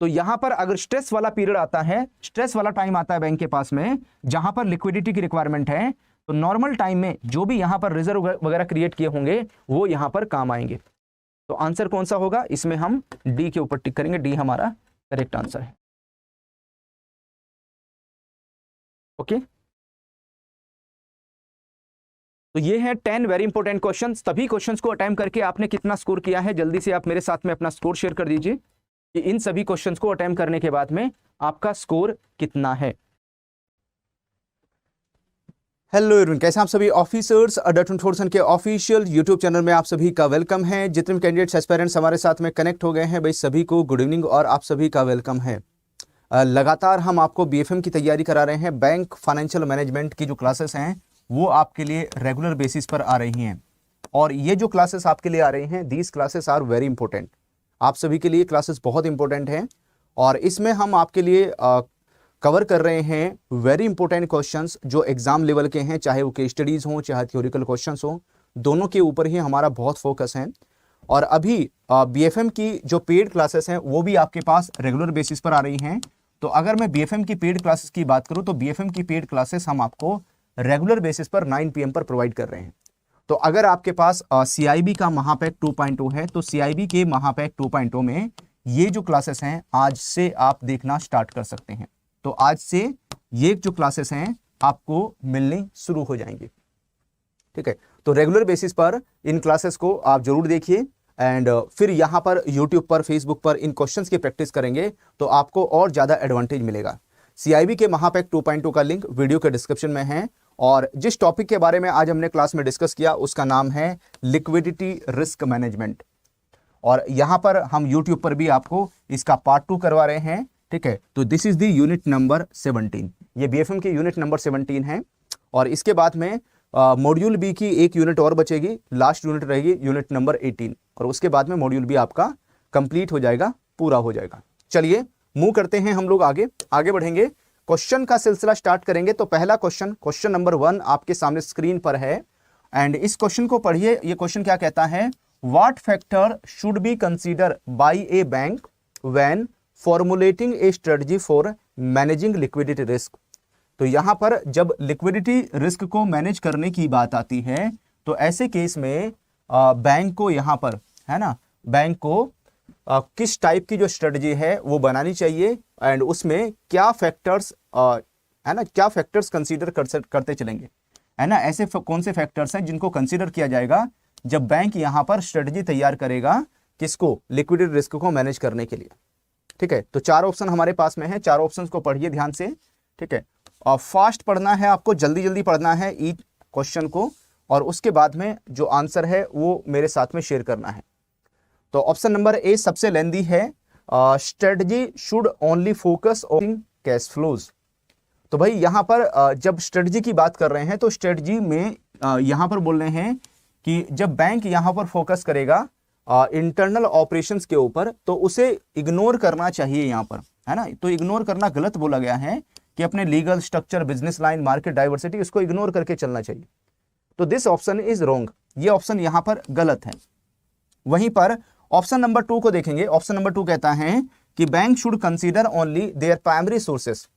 तो यहां पर अगर स्ट्रेस वाला पीरियड आता है, स्ट्रेस वाला टाइम आता है बैंक के पास में जहां पर लिक्विडिटी की रिक्वायरमेंट है, तो नॉर्मल टाइम में जो भी यहां पर रिजर्व वगैरह क्रिएट किए होंगे वो यहां पर काम आएंगे। तो आंसर कौन सा होगा? इसमें हम डी के ऊपर टिक करेंगे, डी हमारा करेक्ट आंसर है। ओके, तो ये है 10 वेरी इंपॉर्टेंट क्वेश्चंस। तभी क्वेश्चंस को अटेम्प्ट करके आपने कितना स्कोर किया है, जल्दी से आप मेरे साथ में अपना स्कोर शेयर कर दीजिए कि इन सभी क्वेश्चंस को अटेम्प्ट करने के बाद में आपका स्कोर कितना है। हेलो एवरीवन, कैसे हैं आप सभी। ऑफिसर्स अड्डा 24/7 के ऑफिशियल यूट्यूब चैनल में आप सभी का वेलकम है। जितने भी कैंडिडेट्स एस्पायरेंट्स हमारे साथ में कनेक्ट हो गए हैं भाई, सभी को गुड इवनिंग और आप सभी का वेलकम है। लगातार हम आपको बीएफएम की तैयारी करा रहे हैं। बैंक फाइनेंशियल मैनेजमेंट की जो क्लासेस हैं वो आपके लिए रेगुलर बेसिस पर आ रही हैं, और ये जो क्लासेस आपके लिए आ रही हैं, these classes are very important. आप सभी के लिए क्लासेस बहुत इंपॉर्टेंट हैं, और इसमें हम आपके लिए कवर कर रहे हैं वेरी इंपॉर्टेंट क्वेश्चंस जो एग्जाम लेवल के हैं, चाहे वो केस स्टडीज हों चाहे थ्योरिकल क्वेश्चंस हों, दोनों के ऊपर ही हमारा बहुत फोकस है। और अभी बीएफएम की जो पेड क्लासेस हैं वो भी आपके पास रेगुलर बेसिस पर आ रही हैं। तो अगर मैं बीएफएम की पेड क्लासेस की बात करूं तो बीएफएम की पेड क्लासेस हम आपको रेगुलर बेसिस पर 9 PM पर प्रोवाइड कर रहे हैं। तो अगर आपके पास सीआईबी का महापैक 2.0 है तो सीआईबी के महापैक 2.0 में ये जो क्लासेस हैं आज से आप देखना स्टार्ट कर सकते हैं। तो आज से ये जो क्लासेस हैं आपको मिलनी शुरू हो जाएंगी, ठीक है। तो रेगुलर बेसिस पर इन क्लासेस को आप जरूर देखिए, एंड फिर यहाँ पर यूट्यूब पर फेसबुक पर इन क्वेश्चंस की प्रैक्टिस करेंगे तो आपको और ज़्यादा एडवांटेज मिलेगा। सीआईबी के महापैक 2.0 का लिंक वीडियो के डिस्क्रिप्शन में है, और जिस टॉपिक के बारे में आज हमने क्लास में डिस्कस किया उसका नाम है लिक्विडिटी रिस्क मैनेजमेंट, और यहाँ पर हम यूट्यूब पर भी आपको इसका पार्ट 2 करवा रहे हैं, ठीक है। तो this is the unit number 17, ये बीएफएम की यूनिट नंबर 17 है। और इसके बाद में मॉड्यूल बी की एक यूनिट और बचेगी, लास्ट यूनिट रहेगी यूनिट नंबर 18, और उसके बाद में मॉड्यूल बी आपका कंप्लीट हो जाएगा, पूरा हो जाएगा। चलिए मूव करते हैं, हम लोग आगे बढ़ेंगे, क्वेश्चन का सिलसिला स्टार्ट करेंगे। तो पहला क्वेश्चन नंबर 1 आपके सामने स्क्रीन पर है, एंड इस क्वेश्चन को पढ़िए। ये क्वेश्चन क्या कहता है, what factor should be consider by a bank when formulating a strategy for managing liquidity risk. तो यहां पर जब लिक्विडिटी रिस्क को मैनेज करने की बात आती है तो ऐसे केस में बैंक को यहां पर, है ना, बैंक को किस टाइप की जो स्ट्रेटजी है वो बनानी चाहिए, एंड उसमें क्या फैक्टर्स, है ना, क्या फैक्टर्स कंसीडर करते चलेंगे, है ना। ऐसे कौन से फैक्टर्स हैं जिनको कंसीडर किया जाएगा जब बैंक यहां पर स्ट्रेटजी तैयार करेगा, किसको, लिक्विडिटी रिस्क को मैनेज करने के लिए, ठीक है। तो 4 ऑप्शन हमारे पास में है, 4 ऑप्शंस को पढ़िए ध्यान से, ठीक है। और फास्ट पढ़ना है आपको, जल्दी जल्दी पढ़ना है ईच क्वेश्चन को, और उसके बाद में जो आंसर है वो मेरे साथ में शेयर करना है। तो ऑप्शन नंबर ए सबसे लेंदी है, strategy should only focus on cash flows. तो भाई यहां पर जब स्ट्रेटजी की बात कर रहे हैं तो स्ट्रेटजी में यहां पर बोल रहे हैं कि जब बैंक यहां पर फोकस करेगा इंटरनल ऑपरेशंस के ऊपर तो उसे इग्नोर करना चाहिए यहाँ पर, है ना। तो इग्नोर करना गलत बोला गया है कि अपने legal structure, business line, market diversity, इसको इग्नोर करके चलना चाहिए। तो दिस ऑप्शन इज रॉन्ग, ये ऑप्शन यहाँ पर गलत है। वहीं पर ऑप्शन नंबर 2 को देखेंगे। ऑप्शन नंबर 2 कहता है कि bank should consider only there primary sources,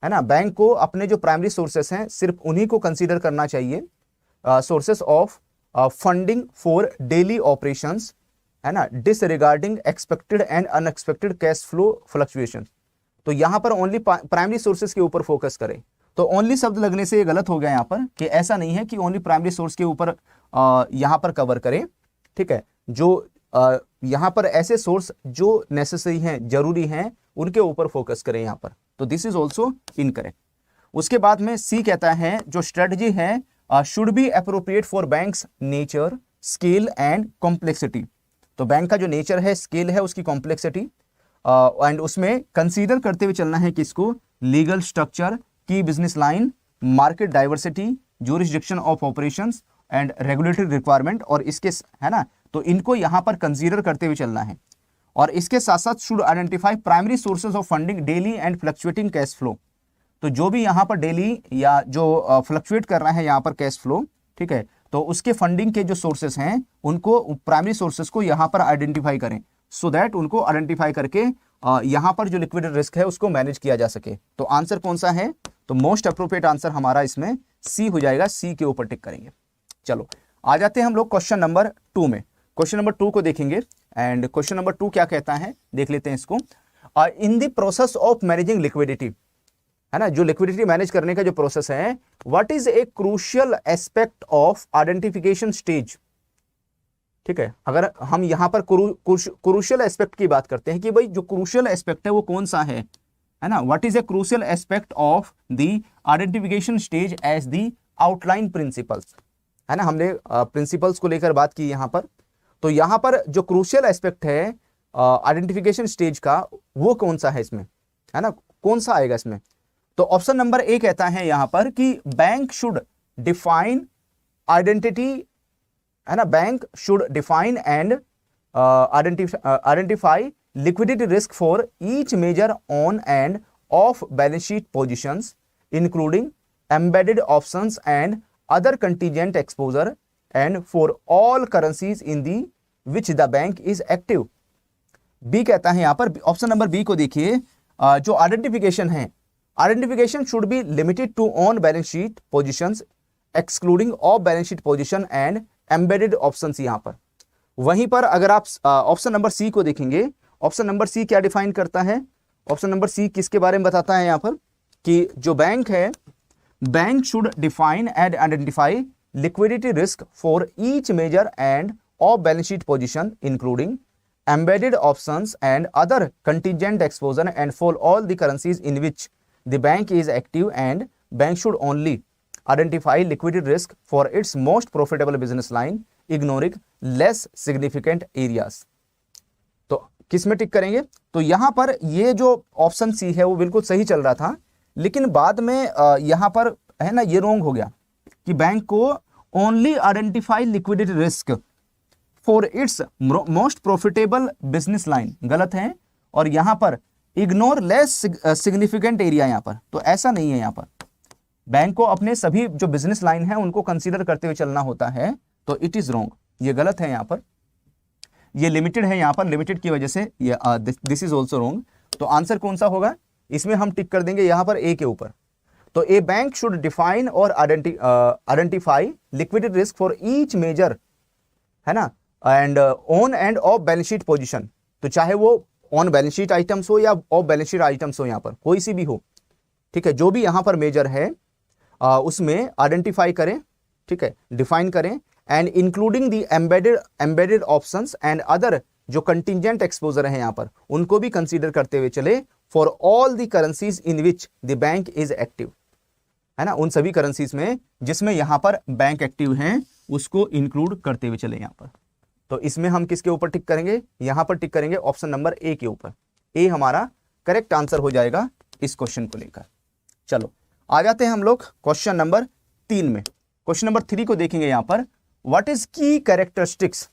है ना। बैंक को अपने जो प्राइमरी सोर्सेस हैं सिर्फ उन्हीं को कंसीडर करना चाहिए, sources of funding for daily operations, है ना, disregarding expected and unexpected cash flow fluctuation. तो यहां पर ओनली प्राइमरी सोर्सेस के ऊपर फोकस करें। तो ओनली शब्द लगने से ये गलत हो गया यहाँ पर, कि ऐसा नहीं है कि ओनली प्राइमरी सोर्स के ऊपर यहां पर कवर करें, ठीक है। जो यहां पर ऐसे सोर्स जो नेसेसरी हैं, जरूरी हैं, उनके ऊपर फोकस करें यहाँ पर। तो दिस इज ऑल्सो इनकरेक्ट। उसके बाद में सी कहता है जो स्ट्रेटजी है should be appropriate for banks nature, scale and complexity. तो बैंक का जो नेचर है, स्केल है, उसकी कॉम्प्लेक्सिटी, एंड उसमें कंसीडर करते हुए चलना है किसको, लीगल स्ट्रक्चर, की business line, market diversity, jurisdiction of operations and regulatory requirement, और इसके, है ना, तो इनको यहां पर कंसीडर करते हुए चलना है। और इसके साथ साथ should identify primary sources of funding daily and fluctuating cash flow. तो जो भी यहां पर डेली या जो फ्लक्चुएट कर रहा है यहां पर कैश फ्लो, ठीक है, तो उसके फंडिंग के जो सोर्सेस हैं उनको, प्राइमरी सोर्सेस को यहां पर आइडेंटिफाई करें, सो दैट उनको आइडेंटिफाई करके यहां पर जो लिक्विडिटी रिस्क है उसको मैनेज किया जा सके। तो आंसर कौन सा है, तो मोस्ट अप्रोप्रिएट आंसर हमारा इसमें सी हो जाएगा, सी के ऊपर टिक करेंगे। चलो आ जाते हैं हम लोग क्वेश्चन नंबर 2 में। क्वेश्चन नंबर 2 को देखेंगे, एंड क्वेश्चन नंबर 2 क्या कहता है देख लेते हैं इसको। In the process of managing liquidity, है ना, जो लिक्विडिटी मैनेज करने का जो प्रोसेस है, what is a crucial aspect of identification stage. ठीक है, अगर हम यहां पर क्रूशियल एस्पेक्ट की बात करते हैं कि भाई जो क्रूशियल एस्पेक्ट है वो कौन सा है, है ना, what is a crucial aspect of the identification stage as the outline principles, है ना, हमने प्रिंसिपल्स को लेकर बात की यहाँ पर। तो यहाँ पर जो क्रूशियल एस्पेक्ट है आइडेंटिफिकेशन स्टेज का वो कौन सा है इसमें, है ना, कौन सा आएगा इसमें? तो ऑप्शन नंबर ए कहता है यहाँ पर कि बैंक शुड डिफाइन आइडेंटिटी, है ना, bank should define and identify liquidity risk for each major on and off balance sheet positions including embedded options and other contingent exposure and for all currencies in the which the bank is active। B कहता है यहां पर, option number B को देखिए, जो identification है, identification should be limited to on balance sheet positions excluding off balance sheet position and embedded options. यहां पर वहीं पर अगर आप ऑप्शन नंबर सी को देखेंगे, ऑप्शन नंबर सी क्या डिफाइन करता है? ऑप्शन नंबर सी किसके बारे में बताता है यहां पर कि जो बैंक है, bank should define and identify liquidity risk for each major and off balance sheet position including embedded options and other contingent exposure and for all the currencies in which the bank is active and bank should only identify liquidity risk for its most profitable business line ignoring less significant areas. तो किस में टिक करेंगे? तो यहां पर ये जो option C है वो बिल्कुल सही चल रहा था, लेकिन बाद में यहां पर है ना ये रॉन्ग हो गया कि बैंक को only identify liquidity risk for its most profitable business line, गलत है। और यहां पर इग्नोर लेस सिग्निफिकेंट एरिया, यहां पर तो ऐसा नहीं है। यहां पर बैंक को अपने सभी जो बिजनेस लाइन है उनको कंसीडर करते हुए चलना होता है, तो इट इज रॉन्ग, ये गलत है। यहां पर ये लिमिटेड है, यहां पर लिमिटेड की वजह से ये दिस इज ऑल्सो रॉन्ग। तो आंसर कौन सा होगा? इसमें हम टिक कर देंगे यहां पर ए के ऊपर। तो ए बैंक शुड डिफाइन और identify liquidity risk for each major, है ना, and on and off balance sheet position. तो चाहे वो ऑन बैलेंस शीट आइटम्स हो या ऑफ बैलेंस शीट आइटम्स हो, यहां पर कोई सी भी हो, ठीक है, जो भी यहां पर मेजर है उसमें आइडेंटिफाई करें, ठीक है, डिफाइन करें and including the embedded options and other जो कंटिजेंट एक्सपोजर है यहां पर उनको भी कंसीडर करते हुए चले for all the currencies in which the bank is active, है ना, उन सभी करेंसीज में जिसमें यहां पर बैंक एक्टिव है उसको इंक्लूड करते हुए चले यहां पर। तो इसमें हम किसके ऊपर टिक करेंगे? यहां पर टिक करेंगे ऑप्शन नंबर ए के ऊपर। ए हमारा करेक्ट आंसर हो जाएगा इस क्वेश्चन को लेकर। चलो आ जाते हैं हम लोग क्वेश्चन नंबर 3 में। क्वेश्चन नंबर 3 को देखेंगे यहां पर, व्हाट इज की कैरेक्टरिस्टिक्स,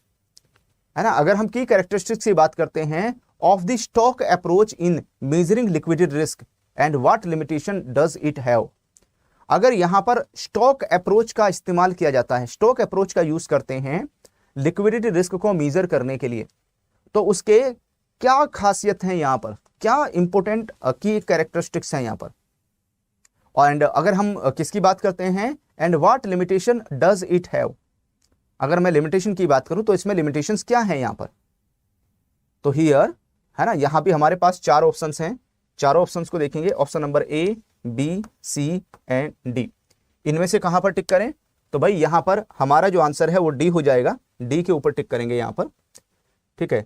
है ना, अगर हम की कैरेक्टरिस्टिक्स की बात करते हैं of the stock approach in measuring liquidity risk and what limitation does it have. अगर यहां पर स्टॉक अप्रोच का इस्तेमाल किया जाता है, स्टॉक अप्रोच का यूज करते हैं लिक्विडिटी रिस्क को मेजर करने के लिए, तो उसके क्या खासियत है यहां पर, क्या इंपॉर्टेंट की कैरेक्टरिस्टिक्स हैं यहां पर। एंड अगर हम किसकी बात करते हैं, and what limitation does it have, अगर मैं लिमिटेशन की बात करूं तो इसमें लिमिटेशंस क्या है यहां पर। तो हियर, है ना, यहां भी हमारे पास 4 ऑप्शंस हैं, चारों ऑप्शंस को देखेंगे, option number A, B, C and D. इनमें से कहां पर टिक करें? तो भाई यहां पर हमारा जो आंसर है वो डी हो जाएगा, डी के ऊपर टिक करेंगे यहां पर, ठीक है।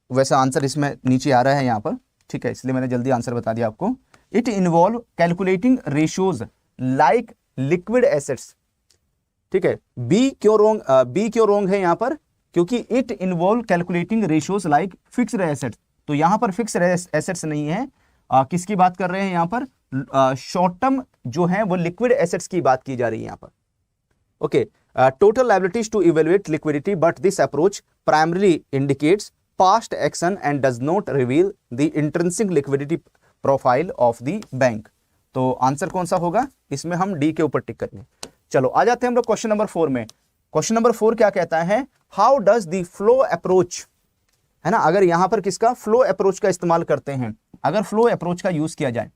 वैसा आंसर इसमें नीचे आ रहा है यहां पर, ठीक है, इसलिए मैंने जल्दी आंसर बता दिया आपको। It involve calculating ratios like liquid assets, ठीक है। बी क्यों रोंग है यहां पर? क्योंकि it involve calculating ratios like fixed assets, तो यहां पर फिक्स्ड एसेट्स नहीं है। किसकी बात कर रहे हैं यहां पर? शॉर्ट टर्म जो है वो लिक्विड एसेट्स की बात की जा रही है यहां पर। Okay, total liabilities to evaluate liquidity but this approach primarily indicates past action and does not reveal the intrinsic liquidity profile of the bank. तो आंसर कौन सा होगा? इसमें हम डी के ऊपर टिक करेंगे। चलो आ जाते हैं हम लोग क्वेश्चन नंबर 4 में। क्वेश्चन नंबर 4 क्या कहता है? How does the flow approach, है ना, अगर यहां पर किसका फ्लो अप्रोच का इस्तेमाल करते हैं, अगर फ्लो अप्रोच का यूज किया जाए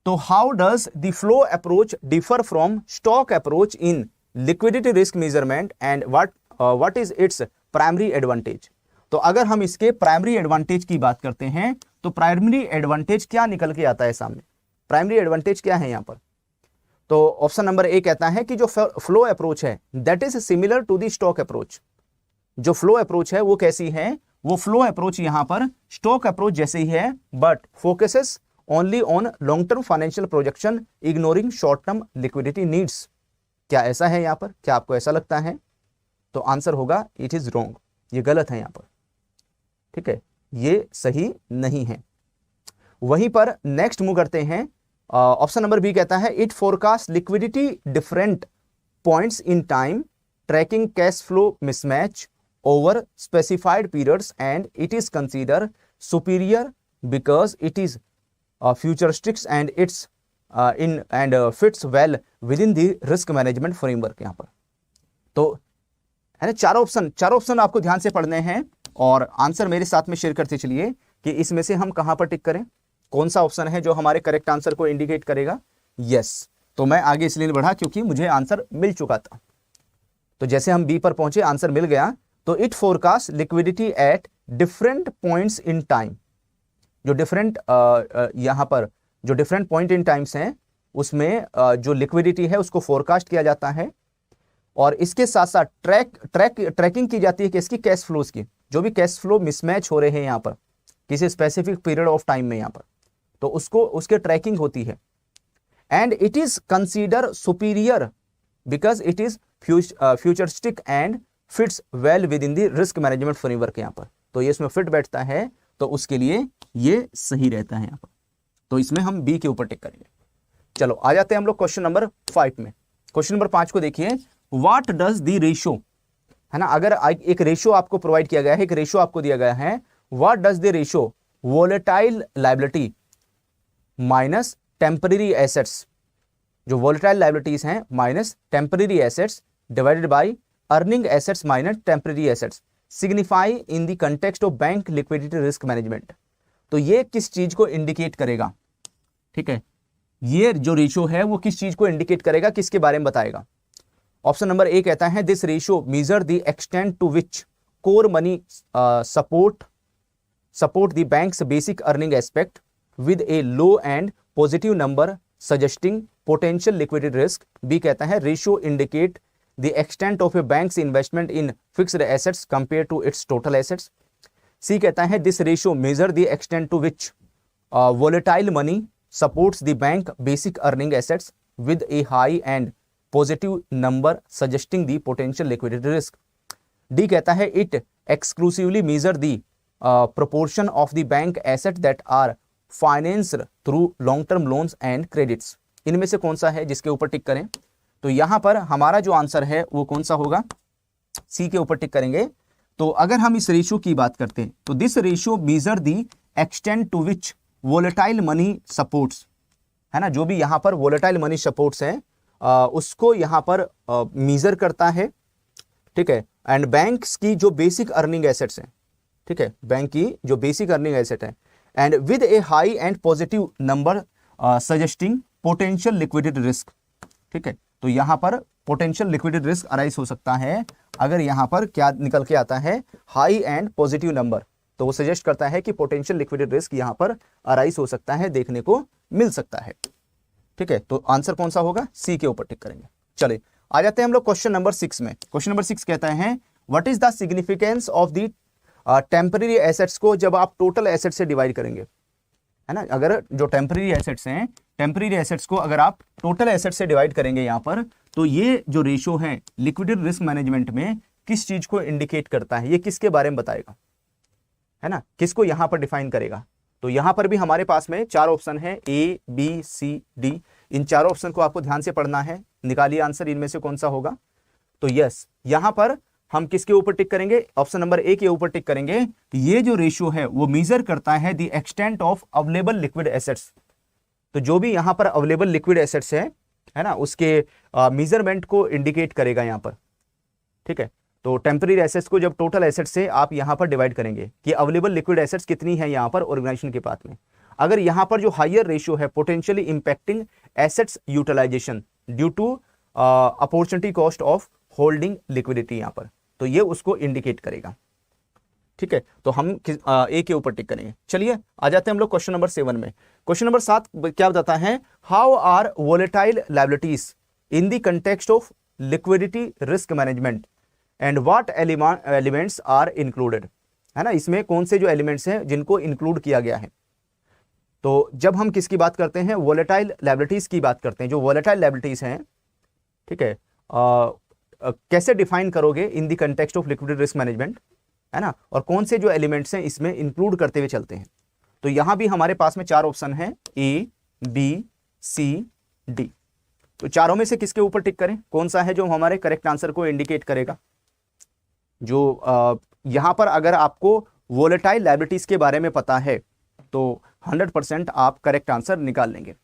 तो how does the flow approach differ from stock approach in liquidity risk measurement and what is its primary advantage. तो अगर हम इसके प्राइमरी एडवांटेज की बात करते हैं तो प्राइमरी एडवांटेज क्या निकल के आता है सामने? प्राइमरी एडवांटेज क्या है यहां पर? तो ऑप्शन नंबर ए कहता है कि जो फ्लो अप्रोच है that is similar to the stock approach. जो फ्लो अप्रोच है वो कैसी है? वो फ्लो अप्रोच यहां पर स्टॉक अप्रोच जैसे ही है, but focuses only on long term financial projection ignoring short term liquidity needs. क्या ऐसा है यहाँ पर? क्या आपको ऐसा लगता है? तो आंसर होगा इट इज रॉन्ग, ये गलत है यहाँ पर। ठीक है, ये सही नहीं है। वहीं पर नेक्स्ट मूव करते हैं, ऑप्शन नंबर बी कहता है it forecast liquidity different points in time tracking cash flow mismatch over specified periods and it is consider superior because it is futuristics and it's in and fits well with in the risk management framework. यहाँ पर तो है ना, चारों option आपको ध्यान से पढ़ने हैं और आंसर मेरे साथ में शेयर करते चलिए कि इसमें से हम कहां पर टिक करें, कौन सा ऑप्शन है जो हमारे करेक्ट आंसर को इंडिकेट करेगा। यस, तो मैं आगे इसलिए बढ़ा क्योंकि मुझे आंसर मिल चुका था। तो जैसे हम बी पर पहुंचे, आंसर मिल गया, तो it forecast liquidity at different points in time. जो डिफरेंट यहां पर जो डिफरेंट पॉइंट इन टाइम्स हैं उसमें जो लिक्विडिटी है उसको फोरकास्ट किया जाता है और इसके साथ साथ ट्रैकिंग की जाती है कि इसकी कैश फ्लोज की, जो भी कैश फ्लो मिसमैच हो रहे हैं यहाँ पर किसी स्पेसिफिक पीरियड ऑफ टाइम में यहाँ पर, तो उसके ट्रैकिंग होती है। And it is consider superior because it is futuristic and fits well with in the risk management framework. यहाँ पर तो ये इसमें फिट बैठता है, तो उसके लिए ये सही रहता है यहाँ पर। तो इसमें हम बी के ऊपर टिक करेंगे। चलो आ जाते हैं हम लोग क्वेश्चन नंबर 5 में। क्वेश्चन नंबर 5 को देखिए, व्हाट डज द रेशियो, है ना, अगर एक रेशियो आपको प्रोवाइड किया गया है, एक रेशियो आपको दिया गया है, what does the ratio volatile liability minus temporary assets, जो वोलेटाइल लायबिलिटीज हैं minus temporary assets divided by earning assets minus temporary assets signify in the context of bank liquidity risk management. तो ये किस चीज को इंडिकेट करेगा? ठीक है, ये जो रेशियो है वो किस चीज को इंडिकेट करेगा, किसके बारे में बताएगा? ऑप्शन नंबर ए कहता है this ratio measure the extent to which core money support the banks basic earning aspect with a low and positive number suggesting potential liquidity risk. B कहता है ratio indicate the extent of a banks investment in fixed assets compare to its total assets. C कहता है this ratio measure the extent to which volatile money supports the bank basic earning assets with a high and positive number suggesting the potential liquidity risk. D कहता है it exclusively measure the proportion of the bank asset that are financed through long term loans and credits. इनमें से कौन सा है जिसके ऊपर tick करें? तो यहां पर हमारा जो आंसर है वो कौन सा होगा? सी के ऊपर टिक करेंगे। तो अगर हम इस रेशियो की बात करते हैं तो this ratio measure the extent to which volatile money supports, है ना, जो भी यहां पर वोलेटाइल मनी सपोर्ट्स हैं उसको यहां पर मेजर करता है। ठीक है, एंड बैंक्स की जो बेसिक अर्निंग एसेट्स हैं, ठीक है, बैंक की जो बेसिक अर्निंग एसेट है, and with A high and positive number suggesting potential liquidity risk. ठीक है, तो यहां पर पोटेंशियल लिक्विडिटी रिस्क अराइज हो सकता है अगर यहां पर क्या निकल के आता है, हाई एंड पॉजिटिव नंबर, तो वो सजेस्ट करता है कि पोटेंशियल लिक्विडिटी रिस्क यहां पर अराइज हो सकता है, देखने को मिल सकता है। ठीक है, तो आंसर कौन सा होगा? सी के ऊपर टिक करेंगे। चलिए आ जाते हैं हम लोग क्वेश्चन नंबर 6 में। क्वेश्चन नंबर 6 कहता है what is the significance of the temporary assets को जब आप टोटल एसेट से डिवाइड करेंगे, है ना, अगर जो टेम्पररी एसेट्स हैं, टेम्पररी एसेट्स को अगर आप टोटल एसेट से डिवाइड करेंगे यहां पर, तो ये जो रेशियो है लिक्विडिटी रिस्क मैनेजमेंट में किस चीज को इंडिकेट करता है, ये किसके बारे में बताएगा, है ना, किसको यहां पर डिफाइन करेगा? तो यहां पर भी हमारे पास में 4 ऑप्शन है, ए बी सी डी। इन चारों ऑप्शन को आपको ध्यान से पढ़ना है, निकालिए आंसर इनमें से कौन सा होगा। तो यस, यहां पर हम किसके ऊपर टिक करेंगे? ऑप्शन नंबर ए के ऊपर टिक करेंगे। ये जो रेशियो है वो मेजर करता है the extent of available liquid assets. तो जो भी यहां पर अवेलेबल लिक्विड एसेट्स है ना, उसके मेजरमेंट को इंडिकेट करेगा यहां पर। ठीक है, तो टेम्पररी एसेट्स को जब टोटल एसेट्स से आप यहां पर डिवाइड करेंगे कि अवेलेबल लिक्विड एसेट्स कितनी है यहां पर ऑर्गेनाइजेशन के पास में, अगर यहां पर जो हायर रेशियो है potentially impacting assets utilization due to opportunity cost of holding liquidity यहां पर, तो ये उसको इंडिकेट करेगा। ठीक है, तो हम ए के ऊपर टिक करेंगे। चलिए आ जाते हैं हम लोग क्वेश्चन नंबर 7 में। क्वेश्चन नंबर 7 क्या बताता है? How are volatile liabilities in the context of liquidity risk management and what elements are included, है ना, इसमें कौन से जो एलिमेंट्स हैं जिनको इंक्लूड किया गया है। तो जब हम किसकी बात करते हैं, वोलेटाइल लायबिलिटीज की बात करते हैं, जो वोलेटाइल लायबिलिटीज हैं, ठीक है, कैसे डिफाइन करोगे इन the context of liquidity risk management, है ना, और कौन से जो एलिमेंट्स हैं इसमें इंक्लूड करते हुए चलते हैं। तो यहां भी हमारे पास में 4 ऑप्शन है, ए बी सी डी। तो चारों में से किसके ऊपर टिक करें, कौन सा है जो हमारे करेक्ट आंसर को इंडिकेट करेगा। जो यहां पर अगर आपको वोलेटाइल लायबिलिटीज के बारे में पता है तो 100% आप करेक्ट आंसर निकाल लेंगे।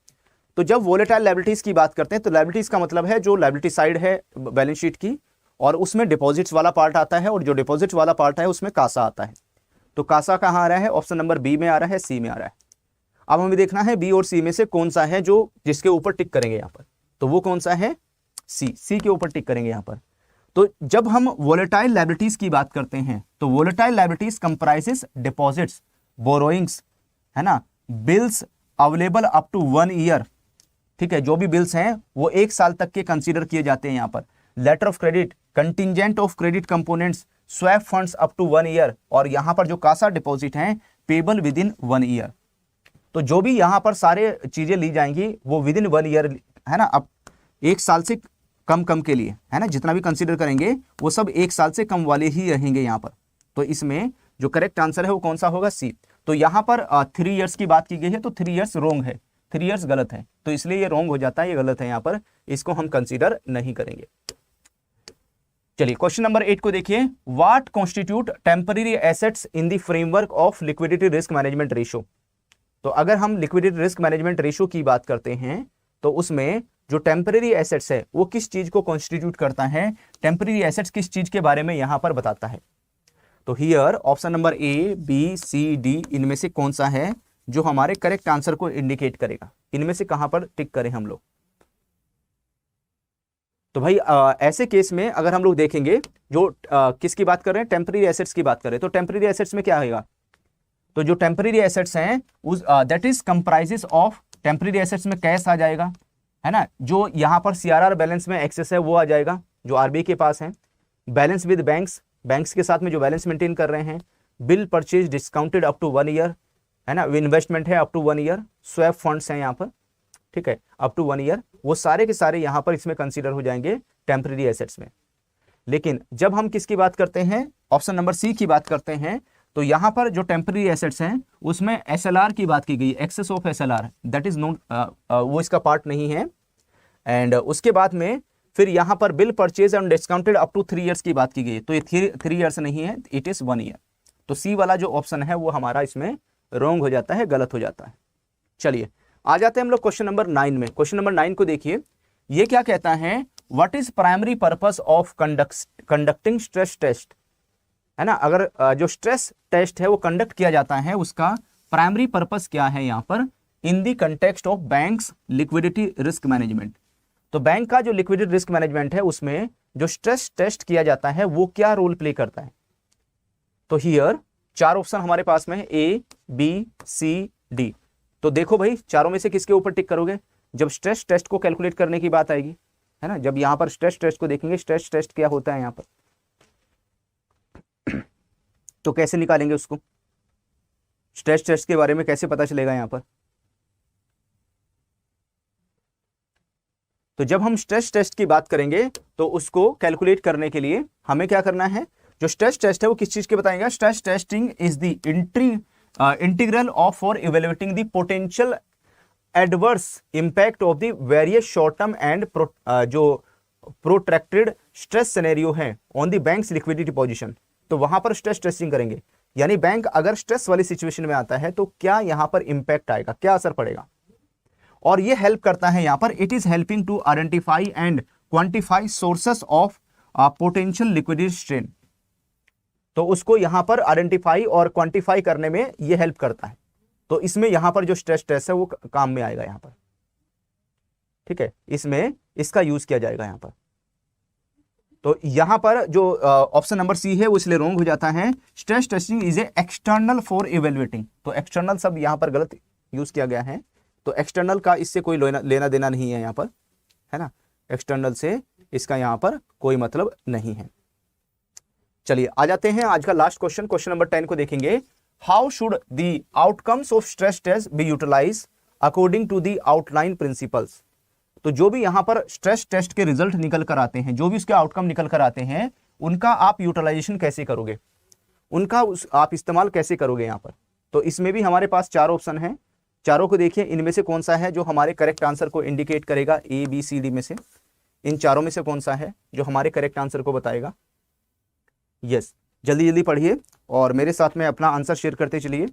तो जब वोलेटाइल लायबिलिटीज की बात करते हैं तो लायबिलिटीज का मतलब है जो लायबिलिटी साइड है बैलेंस शीट की, और उसमें डिपॉजिट्स वाला पार्ट आता है, और जो डिपॉजिट्स वाला पार्ट है उसमें कासा आता है। तो कासा कहाँ आ रहा है, ऑप्शन नंबर बी में आ रहा है, सी में आ रहा है। अब हमें देखना है बी और सी में से कौन सा है जो जिसके ऊपर टिक करेंगे यहाँ पर, तो वो कौन सा है, सी के ऊपर टिक करेंगे यहाँ पर। तो जब हम वोलेटाइल लायबिलिटीज की बात करते हैं तो volatile liabilities comprises deposits, borrowings, है ना, bills available up to 1 year, ठीक है, जो भी बिल्स हैं वो 1 साल तक के कंसीडर किए जाते हैं यहाँ पर। Letter of credit, contingent of credit components, swap funds up to 1 year, और यहाँ पर जो कासा डिपॉजिट हैं पेबल विद इन 1 ईयर। तो जो भी यहाँ पर सारे चीजें ली जाएंगी वो विद इन 1 ईयर, है ना, अब 1 साल से कम के लिए, है ना, जितना भी कंसीडर करेंगे वो सब 1 साल से कम वाले ही रहेंगे यहाँ पर। तो इसमें जो करेक्ट आंसर है वो कौन सा होगा, सी। तो यहाँ पर 3 इयर्स की बात की गई है, तो 3 इयर्स रॉन्ग है, 3 इयर्स गलत है, तो इसलिए ये रॉन्ग हो जाता है, ये गलत है यहाँ पर, इसको हम कंसीडर नहीं करेंगे। चलिए क्वेश्चन नंबर 8 को देखिए, what constitute temporary assets in the framework of liquidity risk management ratio. तो अगर हम लिक्विडिटी रिस्क मैनेजमेंट रेशियो की बात करते हैं तो उसमें जो टेम्पररी एसेट्स है वो किस चीज को कॉन्स्टिट्यूट करता है, टेम्पररी एसेट्स किस चीज के बारे में यहां पर बताता है। तो here option number A B C D, इनमें से कौन सा है जो हमारे करेक्ट आंसर को इंडिकेट करेगा, इनमें से कहां पर टिक करें हम लोग। तो भाई ऐसे केस में अगर हम लोग देखेंगे जो किसकी बात कर रहे हैं, टेम्पररी एसेट्स की बात कर रहे हैं, तो टेम्पररी एसेट्स में क्या आएगा, तो जो टेम्पररी एसेट्स हैं उस that is comprises of, temporary assets में कैश आ जाएगा, है ना, जो यहां पर सीआरआर बैलेंस में एक्सेस है वो आ जाएगा जो आरबीआई के पास है, बैलेंस विद बैंक्स, बैंक्स के साथ में जो बैलेंस मेंटेन कर रहे हैं, bill purchase discounted up to 1 year, है ना, इन्वेस्टमेंट है up to 1 year, swap funds हैं यहाँ पर, ठीक है, अप टू 1 ईयर, वो सारे के सारे यहाँ पर इसमें कंसीडर हो जाएंगे टेम्पररी एसेट्स में। लेकिन जब हम किसकी बात करते हैं, ऑप्शन नंबर सी की बात करते हैं, तो यहां पर जो टेम्पररी एसेट्स हैं उसमें एसएलआर की बात की गई, excess of SLR, that is not, वो इसका पार्ट नहीं है। एंड उसके बाद में फिर यहां पर bill purchase and discounted up to 3 years की बात की गई, तो ये 3 इयर्स नहीं है, इट इज 1 ईयर। तो सी वाला जो ऑप्शन है वो हमारा इसमें रॉन्ग हो जाता है, गलत हो जाता है। चलिए आ जाते हैं हम लोग क्वेश्चन नंबर 9 में। क्वेश्चन नंबर 9 को देखिए, ये क्या कहता है, what is primary purpose of conducting stress test, है ना, अगर जो स्ट्रेस टेस्ट है वो कंडक्ट किया जाता है उसका प्राइमरी पर्पस क्या है यहाँ पर, इन the context of banks liquidity risk management. तो बैंक का जो लिक्विडिटी रिस्क मैनेजमेंट है उसमें जो स्ट्रेस टेस्ट किया जाता है वो क्या रोल प्ले करता है। तो हियर 4 ऑप्शन हमारे पास में है, ए बी सी डी। तो देखो भाई चारों में से किसके ऊपर टिक करोगे, जब स्ट्रेस टेस्ट को कैलकुलेट करने की बात आएगी, है ना, जब यहां पर स्ट्रेस टेस्ट को देखेंगे, स्ट्रेस टेस्ट क्या होता है यहां पर, तो कैसे निकालेंगे उसको, स्ट्रेस टेस्ट के बारे में कैसे पता चलेगा यहां पर। तो जब हम स्ट्रेस टेस्ट की बात करेंगे तो उसको कैलकुलेट करने के लिए हमें क्या करना है, जो स्ट्रेस टेस्ट है वो किस चीज के बताएंगे, stress testing is the integral of for evaluating the potential adverse impact of the various short term and जो प्रोट्रैक्टेड स्ट्रेस सिनेरियो है on the bank's liquidity position. तो वहां पर स्ट्रेस टेस्टिंग करेंगे, यानी बैंक अगर स्ट्रेस वाली सिचुएशन में आता है तो क्या यहां पर इंपैक्ट आएगा, क्या असर पड़ेगा, और ये हेल्प करता है यहां पर, it is helping to identify and quantify sources of potential liquidity strain. तो उसको यहां पर आइडेंटिफाई और क्वांटिफाई करने में ये हेल्प करता है। तो इसमें यहां पर जो स्ट्रेस टेस्ट है वो काम में आएगा यहां पर, ठीक है, इसमें इसका यूज किया जाएगा यहां पर। तो यहां पर जो ऑप्शन नंबर सी है वो इसलिए रॉन्ग हो जाता है, stress testing is a external for evaluating. तो एक्सटर्नल सब यहां पर गलत यूज किया गया है, तो एक्सटर्नल का इससे कोई लेना देना नहीं है यहां पर, है ना, एक्सटर्नल से इसका यहां पर कोई मतलब नहीं है। चलिए आ जाते हैं आज का लास्ट क्वेश्चन, क्वेश्चन नंबर 10 को देखेंगे, how should the outcomes of stress test be utilize according to the outline principles. तो जो भी यहां पर स्ट्रेस टेस्ट के रिजल्ट निकल कर आते हैं, जो भी उसके आउटकम निकल कर आते हैं, उनका आप यूटिलाइजेशन कैसे करोगे, उनका आप इस्तेमाल कैसे करोगे यहां पर। तो इसमें भी हमारे पास चार ऑप्शन हैं, चारों को देखिए, इनमें से कौन सा है जो हमारे करेक्ट आंसर को इंडिकेट करेगा, ए बी सी डी में से इन चारों में से कौन सा है जो हमारे करेक्ट आंसर को बताएगा। यस, जल्दी जल्दी पढ़िए और मेरे साथ में अपना आंसर शेयर करते चलिए।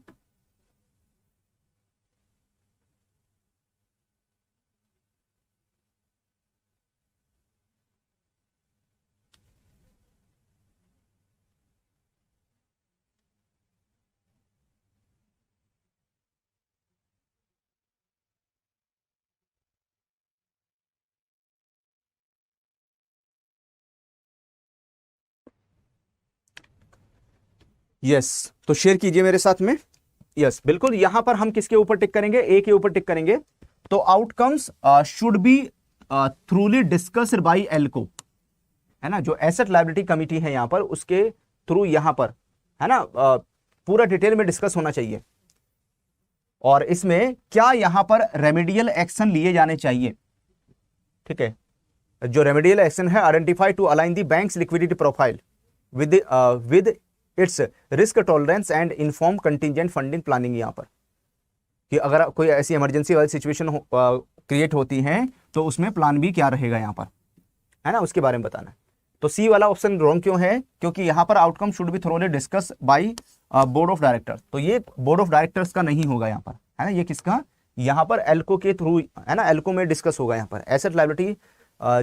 यस, तो शेयर कीजिए मेरे साथ में। यस, बिल्कुल, यहां पर हम किसके ऊपर टिक करेंगे, ए के ऊपर टिक करेंगे। तो outcomes should be thoroughly discussed by ALCO, है ना, जो एसेट लायबिलिटी कमिटी है यहां पर, उसके थ्रू यहां पर, है ना, पूरा डिटेल में डिस्कस होना चाहिए। और इसमें क्या यहां पर रेमेडियल एक्शन लिए जाने चाहिए, ठीक है। जो रेमेडियल एक्शन है, identify to align the bank's liquidity profile with its risk tolerance and inform contingent funding planning. यहां पर कि अगर कोई ऐसी इमरजेंसी वाली सिचुएशन क्रिएट होती है तो उसमें प्लान भी क्या रहेगा यहां पर, है ना, उसके बारे में बताना है। तो सी वाला ऑप्शन रॉन्ग क्यों है, क्योंकि यहां पर outcome should be thoroughly discuss by board of directors. तो ये बोर्ड ऑफ डायरेक्टर्स का नहीं होगा यहां पर, है ना, ये किसका, यहां पर एल्को के थ्रू, है ना, एल्को में डिस्कस होगा। यहां पर एसेट लायबिलिटी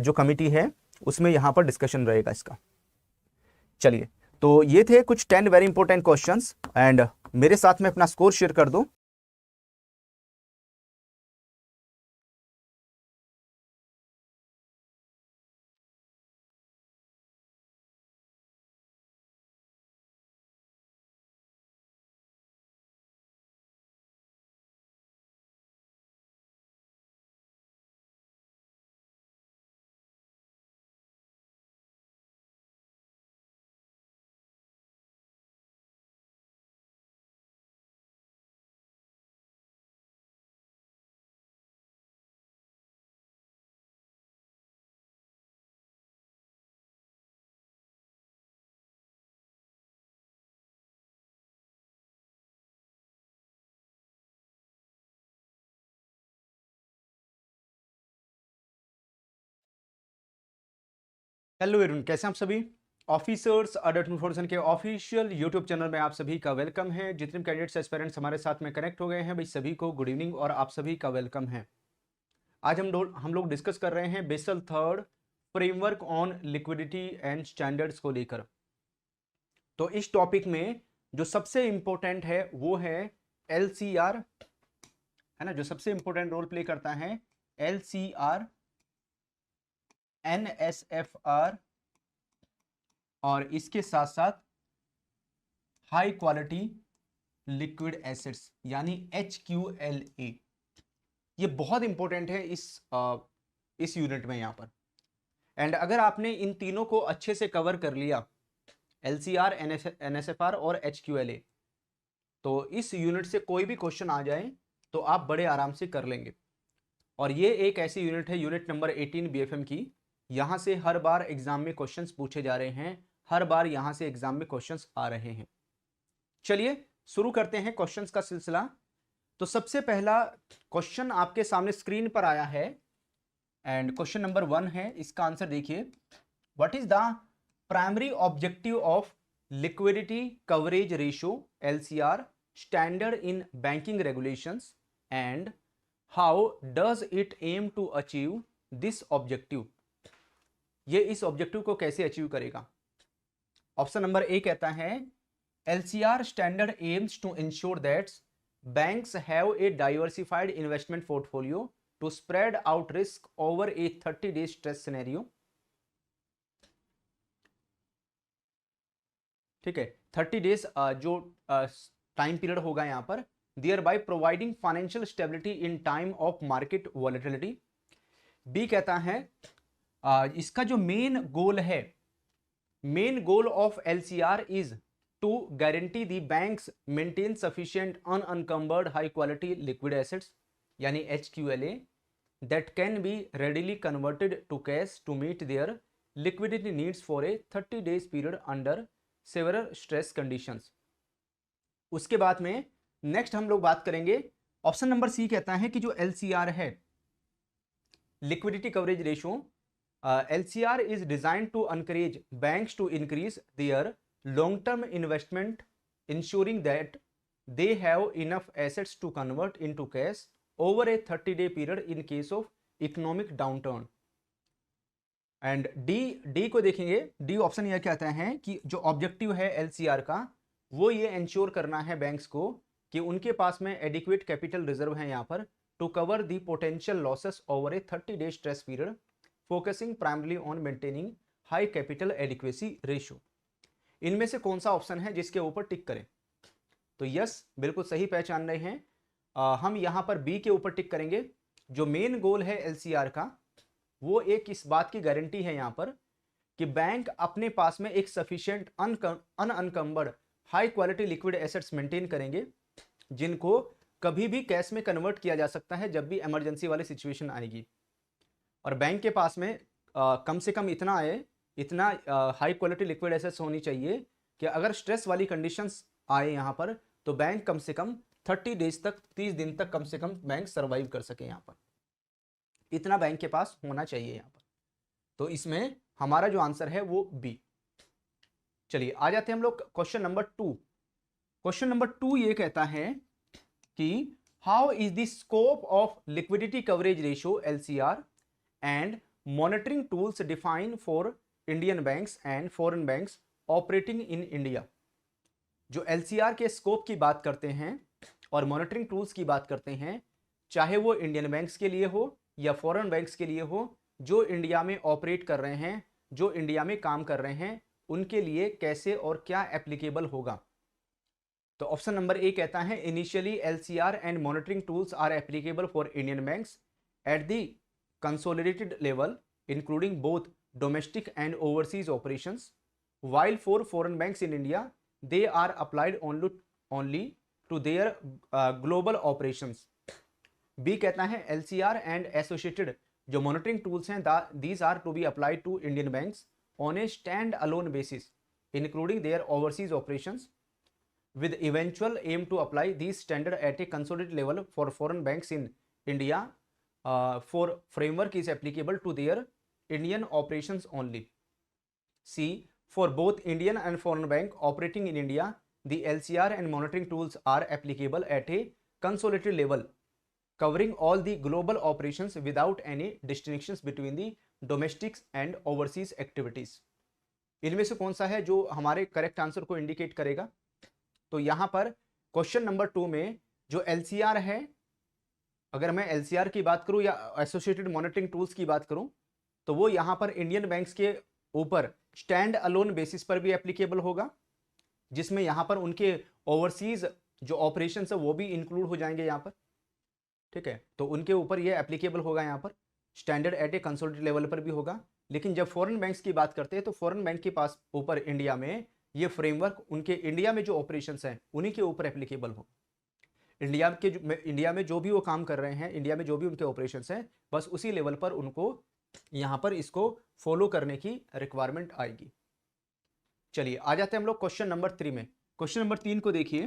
जो कमिटी है उसमें यहां पर डिस्कशन रहेगा इसका। चलिए, तो ये थे कुछ 10 वेरी इंपॉर्टेंट क्वेश्चंस एंड मेरे साथ में अपना स्कोर शेयर कर दो। हेलो एवरीवन, कैसे हैं आप सभी। ऑफिसर्स अडल्ट इन्फॉर्मेशन के ऑफिशियल यूट्यूब चैनल में आप सभी का वेलकम है। जितने कैंडिडेट्स एस्पिरेंट्स हमारे साथ में कनेक्ट हो गए हैं भाई, सभी को गुड इवनिंग और आप सभी का वेलकम है। आज हम लोग डिस्कस कर रहे हैं Basel third framework on liquidity and standards को लेकर। तो इस टॉपिक में जो सबसे इंपॉर्टेंट है वो है एलसीआर, है ना, जो सबसे इंपॉर्टेंट रोल प्ले करता है एलसीआर, एनएसएफआर और इसके साथ साथ हाई क्वालिटी लिक्विड एसिड्स यानी HQLA। ये बहुत इंपॉर्टेंट है इस यूनिट में यहां पर। एंड अगर आपने इन तीनों को अच्छे से कवर कर लिया, LCR, NSFR और HQLA, तो इस यूनिट से कोई भी क्वेश्चन आ जाए तो आप बड़े आराम से कर लेंगे। और ये एक ऐसी यूनिट है, यूनिट नंबर 18 BFM की, यहां से हर बार एग्जाम में क्वेश्चंस पूछे जा रहे हैं, हर बार यहां से एग्जाम में क्वेश्चंस आ रहे हैं। चलिए शुरू करते हैं क्वेश्चंस का सिलसिला। तो सबसे पहला क्वेश्चन आपके सामने स्क्रीन पर आया है एंड क्वेश्चन नंबर 1 है। इसका आंसर देखिए, what is the primary objective of liquidity coverage ratio LCR standard in banking regulations and how does it aim to achieve this objective. ये इस ऑब्जेक्टिव को कैसे अचीव करेगा। ऑप्शन नंबर ए कहता है LCR standard aims to ensure that banks have a diversified investment portfolio to spread out risk over a 30-day stress scenario। ठीक है, 30 days जो टाइम पीरियड होगा यहां पर, thereby providing financial stability in time of market volatility। B कहता है इसका जो मेन गोल है, main goal of LCR is to guarantee the banks maintain sufficient unencumbered high quality liquid assets यानी HQLA that can be readily converted to cash to meet their liquidity needs for a 30 days period under several stress conditions। उसके बाद में next हम लोग बात करेंगे, option number C कहता है कि जो LCR है, liquidity coverage ratio, LCR is designed to encourage banks to increase their long term investment ensuring that they have enough assets to convert into cash over a 30-day period in case of economic downturn। And D को देखेंगे, D option यह कहता है कि जो objective है LCR का वो ये इंश्योर करना है बैंक्स को कि उनके पास में एडिक्वेट कैपिटल रिजर्व है यहाँ पर to cover the potential losses over a 30-day stress period focusing primarily on maintaining high capital adequacy ratio. इनमें से कौन सा ऑप्शन है जिसके ऊपर टिक करें? तो यस, बिल्कुल सही पहचान रहे हैं। हम यहाँ पर बी के ऊपर टिक करेंगे। जो मेन गोल है LCR का वो एक इस बात की गारंटी है यहाँ पर कि बैंक अपने पास में एक sufficient unencumbered high quality liquid assets maintain करेंगे जिनको कभी भी कैश में कन्वर्ट किया जा सकता है जब भी इमरजेंसी वाली सिचुएशन आएगी। और बैंक के पास में कम से कम इतना आए, इतना हाई क्वालिटी लिक्विड एसेट्स होनी चाहिए कि अगर स्ट्रेस वाली कंडीशंस आए यहाँ पर तो बैंक कम से कम 30 डेज तक, 30 दिन तक कम से कम बैंक सर्वाइव कर सके। यहाँ पर इतना बैंक के पास होना चाहिए यहाँ पर। तो इसमें हमारा जो आंसर है वो बी। चलिए आ जाते हैं हम लोग क्वेश्चन नंबर 2। क्वेश्चन नंबर 2 ये कहता है कि how is the scope of liquidity coverage ratio LCR and monitoring tools define for Indian banks and foreign banks operating in India. जो LCR के स्कोप की बात करते हैं और मॉनिटरिंग टूल्स की बात करते हैं, चाहे वो इंडियन बैंक्स के लिए हो या फॉरेन बैंक्स के लिए हो, जो इंडिया में ऑपरेट कर रहे हैं, जो इंडिया में काम कर रहे हैं, उनके लिए कैसे और क्या एप्लीकेबल होगा। तो ऑप्शन नंबर ए कहता है initially LCR and monitoring tools are applicable for Indian banks at the consolidated level including both domestic and overseas operations, while for foreign banks in India they are applied only to their global operations। B कहता है LCR and associated जो monitoring tools हैं these are to be applied to Indian banks on a stand-alone basis including their overseas operations with eventual aim to apply these standard at a consolidated level for foreign banks in India for framework is applicable to their Indian operations only। C for both Indian and foreign bank operating in India, the LCR and monitoring tools are applicable at a consolidated level, covering all the global operations without any distinctions between the domestic and overseas activities। इनमें से कौन सा है जो हमारे correct answer को indicate करेगा? तो यहां पर क्वेश्चन नंबर 2 में जो LCR है, अगर मैं LCR की बात करूं या एसोसिएटेड मॉनिटरिंग टूल्स की बात करूं तो वो यहां पर इंडियन बैंक्स के ऊपर स्टैंड अलोन बेसिस पर भी एप्लीकेबल होगा, जिसमें यहां पर उनके ओवरसीज जो ऑपरेशंस है वो भी इंक्लूड हो जाएंगे यहाँ पर। ठीक है, तो उनके ऊपर ये एप्लीकेबल होगा, यहाँ पर स्टैंडर्ड एट ए कंसोलिडेटेड लेवल पर भी होगा। लेकिन जब फॉरेन बैंक्स की बात करते हैं तो फॉरेन बैंक के पास ऊपर इंडिया में ये फ्रेमवर्क उनके इंडिया में जो ऑपरेशंस हैं उन्हीं के ऊपर एप्लीकेबल हो। इंडिया में जो भी वो काम कर रहे हैं, इंडिया में जो भी उनके ऑपरेशंस हैं, बस उसी लेवल पर उनको यहां पर इसको फॉलो करने की रिक्वायरमेंट आएगी। चलिए आ जाते हैं हम लोग क्वेश्चन नंबर 3 में। क्वेश्चन नंबर 3 को देखिए,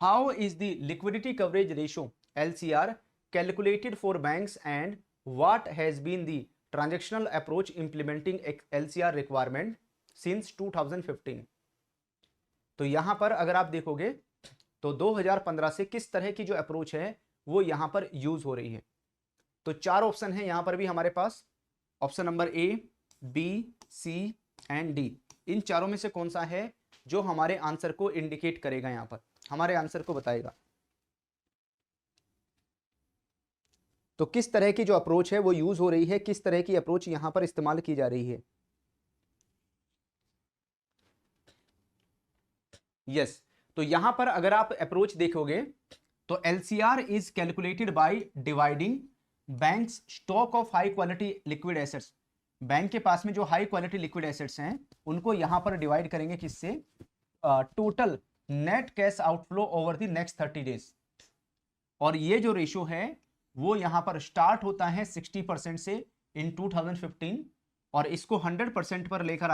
how is the liquidity coverage ratio LCR calculated for banks and what has been the transactional approach implementing LCR requirement since 2015। तो यहां पर अगर आप देखोगे तो 2015 से किस तरह की जो अप्रोच है वो यहां पर यूज हो रही है। तो 4 ऑप्शन है यहां पर भी हमारे पास, option number A, B, C and D। इन चारों में से कौन सा है जो हमारे आंसर को इंडिकेट करेगा, यहां पर हमारे आंसर को बताएगा। तो किस तरह की जो अप्रोच है वो यूज हो रही है, किस तरह की अप्रोच यहां पर इस्तेमाल की जा रही है। यस, तो यहां पर अगर आप अप्रोच देखोगे तो LCR is calculated by dividing banks stock of high quality liquid assets. Bank के पास में जो हाई क्वालिटी लिक्विड एसेट्स हैं उनको यहां पर डिवाइड करेंगे किससे? Total net cash outflow over the next 30 days. और ये जो रेशियो है वो यहां पर स्टार्ट होता है 60% से इन 2015 और इसको 100% पर लेकर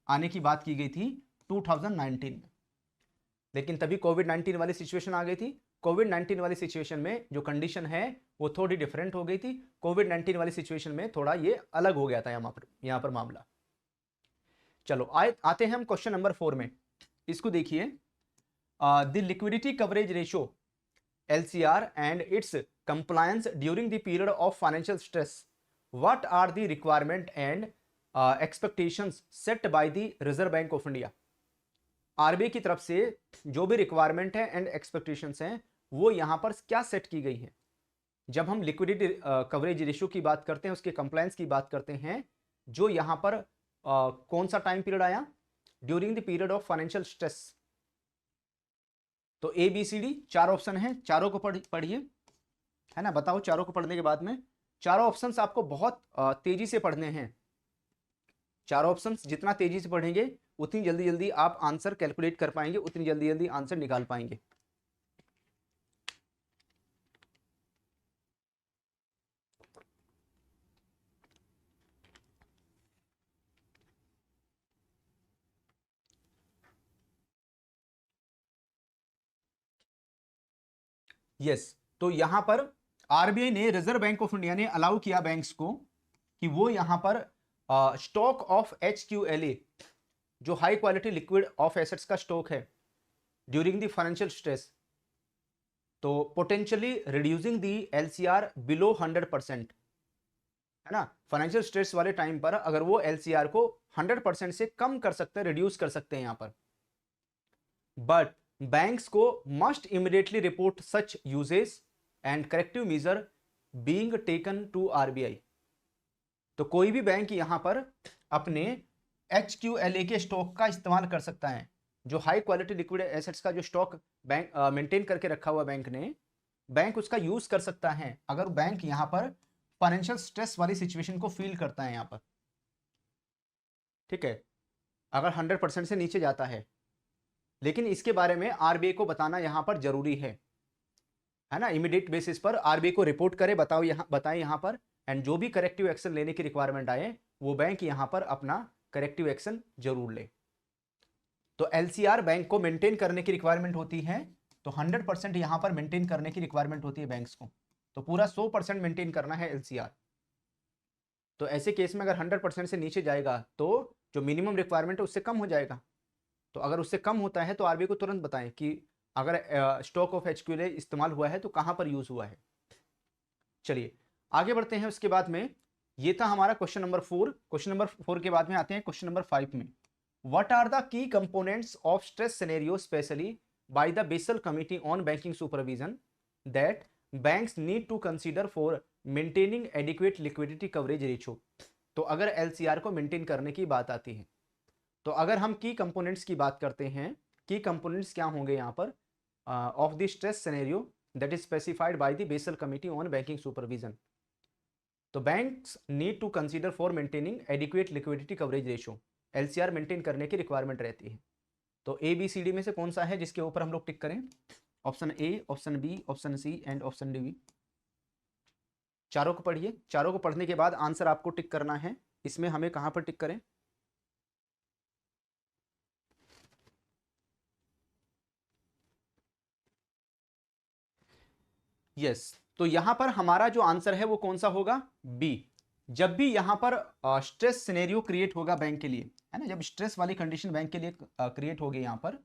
आने की बात की गई थी 2019 में। लेकिन तभी कोविड 19 वाली सिचुएशन आ गई थी। कोविड 19 वाली सिचुएशन में जो कंडीशन है वो थोड़ी डिफरेंट हो गई थी। कोविड 19 वाली सिचुएशन में थोड़ा ये अलग हो गया था यहां पर मामला। चलो आते हैं हम क्वेश्चन नंबर 4 में। इसको देखिए, the liquidity coverage ratio LCR and its compliance during the period of financial stress. What are the requirement and expectations set by the Reserve Bank of India? RBI की तरफ से जो भी रिक्वायरमेंट है and expectations हैं वो यहां पर क्या सेट की गई है। जब हम लिक्विडिटी कवरेज रेशियो की बात करते हैं, उसके कंप्लायंस की बात करते हैं, जो यहां पर कौन सा टाइम पीरियड आया, during the period of financial stress. तो ABCD 4 ऑप्शन है, चारों को पढ़िए, है ना। बताओ, चारों को पढ़ने के बाद में चारों ऑप्शंस आपको बहुत तेजी से पढ़ने हैं। चारों ऑप्शंस जितना तेजी से पढ़ेंगे उतनी जल्दी जल्दी आप आंसर कैलकुलेट कर पाएंगे, उतनी जल्दी जल्दी आंसर निकाल पाएंगे। यस, तो यहां पर RBI ने, रिजर्व बैंक ऑफ इंडिया ने अलाउ किया बैंक्स को कि वो यहां पर स्टॉक ऑफ HQLA, जो high quality liquid of assets का स्टॉक है ड्यूरिंग द फाइनेंशियल स्ट्रेस, तो potentially reducing the LCR below 100%, है ना। फाइनेंशियल स्ट्रेस वाले टाइम पर अगर वो LCR को 100% से कम कर सकते हैं, रिड्यूस कर सकते हैं यहां पर। बट बैंक्स को must immediately report such uses and corrective measure being taken to RBI। तो कोई भी बैंक यहां पर अपने HQLA के स्टॉक का इस्तेमाल कर सकता है, जो हाई क्वालिटी लिक्विड एसेट्स का जो स्टॉक बैंक मेंटेन करके रखा हुआ बैंक ने, बैंक उसका यूज कर सकता है अगर बैंक यहां पर फाइनेंशियल स्ट्रेस वाली सिचुएशन को फील करता है यहां पर। ठीक है, अगर 100% से नीचे जाता है। लेकिन इसके बारे में RBI को बताना यहां पर जरूरी है ना। इमीडिएट बेसिस पर RBI को रिपोर्ट करे, बताएं यहां पर, एंड जो भी करेक्टिव एक्शन लेने की रिक्वायरमेंट आए वो बैंक यहां पर अपना करेक्टिव एक्शन जरूर ले। तो LCR बैंक को मेंटेन करने की रिक्वायरमेंट होती है, तो 100% यहां पर मेंटेन करने की रिक्वायरमेंट होती है बैंक्स को, तो पूरा 100% मेंटेन करना है LCR। तो ऐसे केस में अगर 100% से नीचे जाएगा तो जो मिनिमम रिक्वायरमेंट है उससे कम हो जाएगा। तो अगर उससे कम होता है तो RBI को तुरंत बताएं कि अगर स्टॉक ऑफ HQLA इस्तेमाल हुआ है तो कहां पर यूज हुआ है। चलिए आगे बढ़ते हैं। उसके बाद में ये था हमारा क्वेश्चन नंबर 4। क्वेश्चन नंबर 4 के बाद में आते हैं क्वेश्चन नंबर 5 में। What are the key components of stress scenario specially by the Basel committee on banking supervision that banks need to consider for maintaining adequate liquidity coverage ratio. तो अगर LCR को maintain करने की बात आती है, तो अगर हम की कंपोनेंट्स की बात करते हैं, की कंपोनेंट्स क्या होंगे यहां पर of the stress scenario that is specified by the Basel committee on banking supervision. तो banks need to consider for maintaining adequate liquidity coverage ratio, LCR maintain करने की रिक्वायरमेंट रहती है। तो ABCD में से कौन सा है जिसके ऊपर हम लोग टिक करें? Option A, option B, option C and option D। चारों को पढ़िए, चारों को पढ़ने के बाद आंसर आपको टिक करना है। इसमें हमें कहां पर टिक करें? यस, तो यहां पर हमारा जो आंसर है वो कौन सा होगा? B। जब भी यहां पर स्ट्रेस सिनेरियो क्रिएट होगा बैंक के लिए, है ना, जब स्ट्रेस वाली कंडीशन बैंक के लिए क्रिएट होगी यहां पर,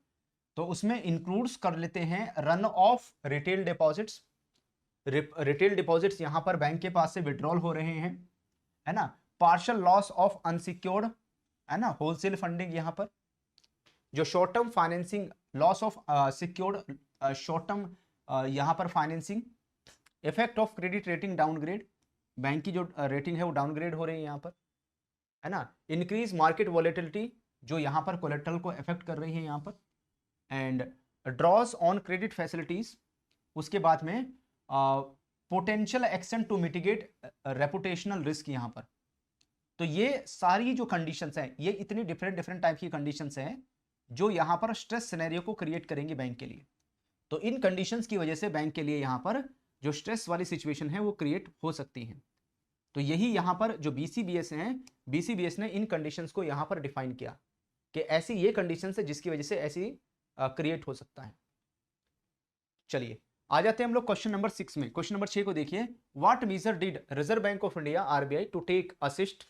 तो उसमें इंक्लूड्स कर लेते हैं run of retail deposits. Retail deposits यहां पर बैंक के पास से विड्रॉल हो रहे हैं, है ना। पार्शियल लॉस ऑफ अनसिक्योर्ड, है ना, होलसेल फंडिंग यहां पर, जो short term financing, loss of secured short term यहां पर financing, effect of credit rating downgrade, bank की जो रेटिंग है वो डाउनग्रेड हो रही है यहां पर, है ना। इंक्रीज मार्केट वॉलेटिलिटी, जो यहां पर कोलेट्रल को इफेक्ट कर रही है यहां पर, and draws on credit facilities. उसके बाद में potential action to mitigate reputational risk यहां पर। तो ये सारी जो कंडीशंस हैं, ये इतनी डिफरेंट टाइप की कंडीशंस हैं जो यहां पर स्ट्रेस सिनेरियो को क्रिएट करेंगे बैंक के लिए। तो इन कंडीशंस की वजह से बैंक के लिए यहां पर जो स्ट्रेस वाली सिचुएशन है वो क्रिएट हो सकती है। तो यही यहां पर जो बीसीबीएस हैं, बीसीबीएस ने इन कंडीशंस को यहां पर डिफाइन किया कि ऐसी ये कंडीशंस है जिसकी वजह से ऐसी क्रिएट हो सकता है। चलिए आ जाते हैं हम लोग क्वेश्चन नंबर 6 में। क्वेश्चन नंबर 6 को देखिए, what measure did Reserve Bank of India RBI to take assist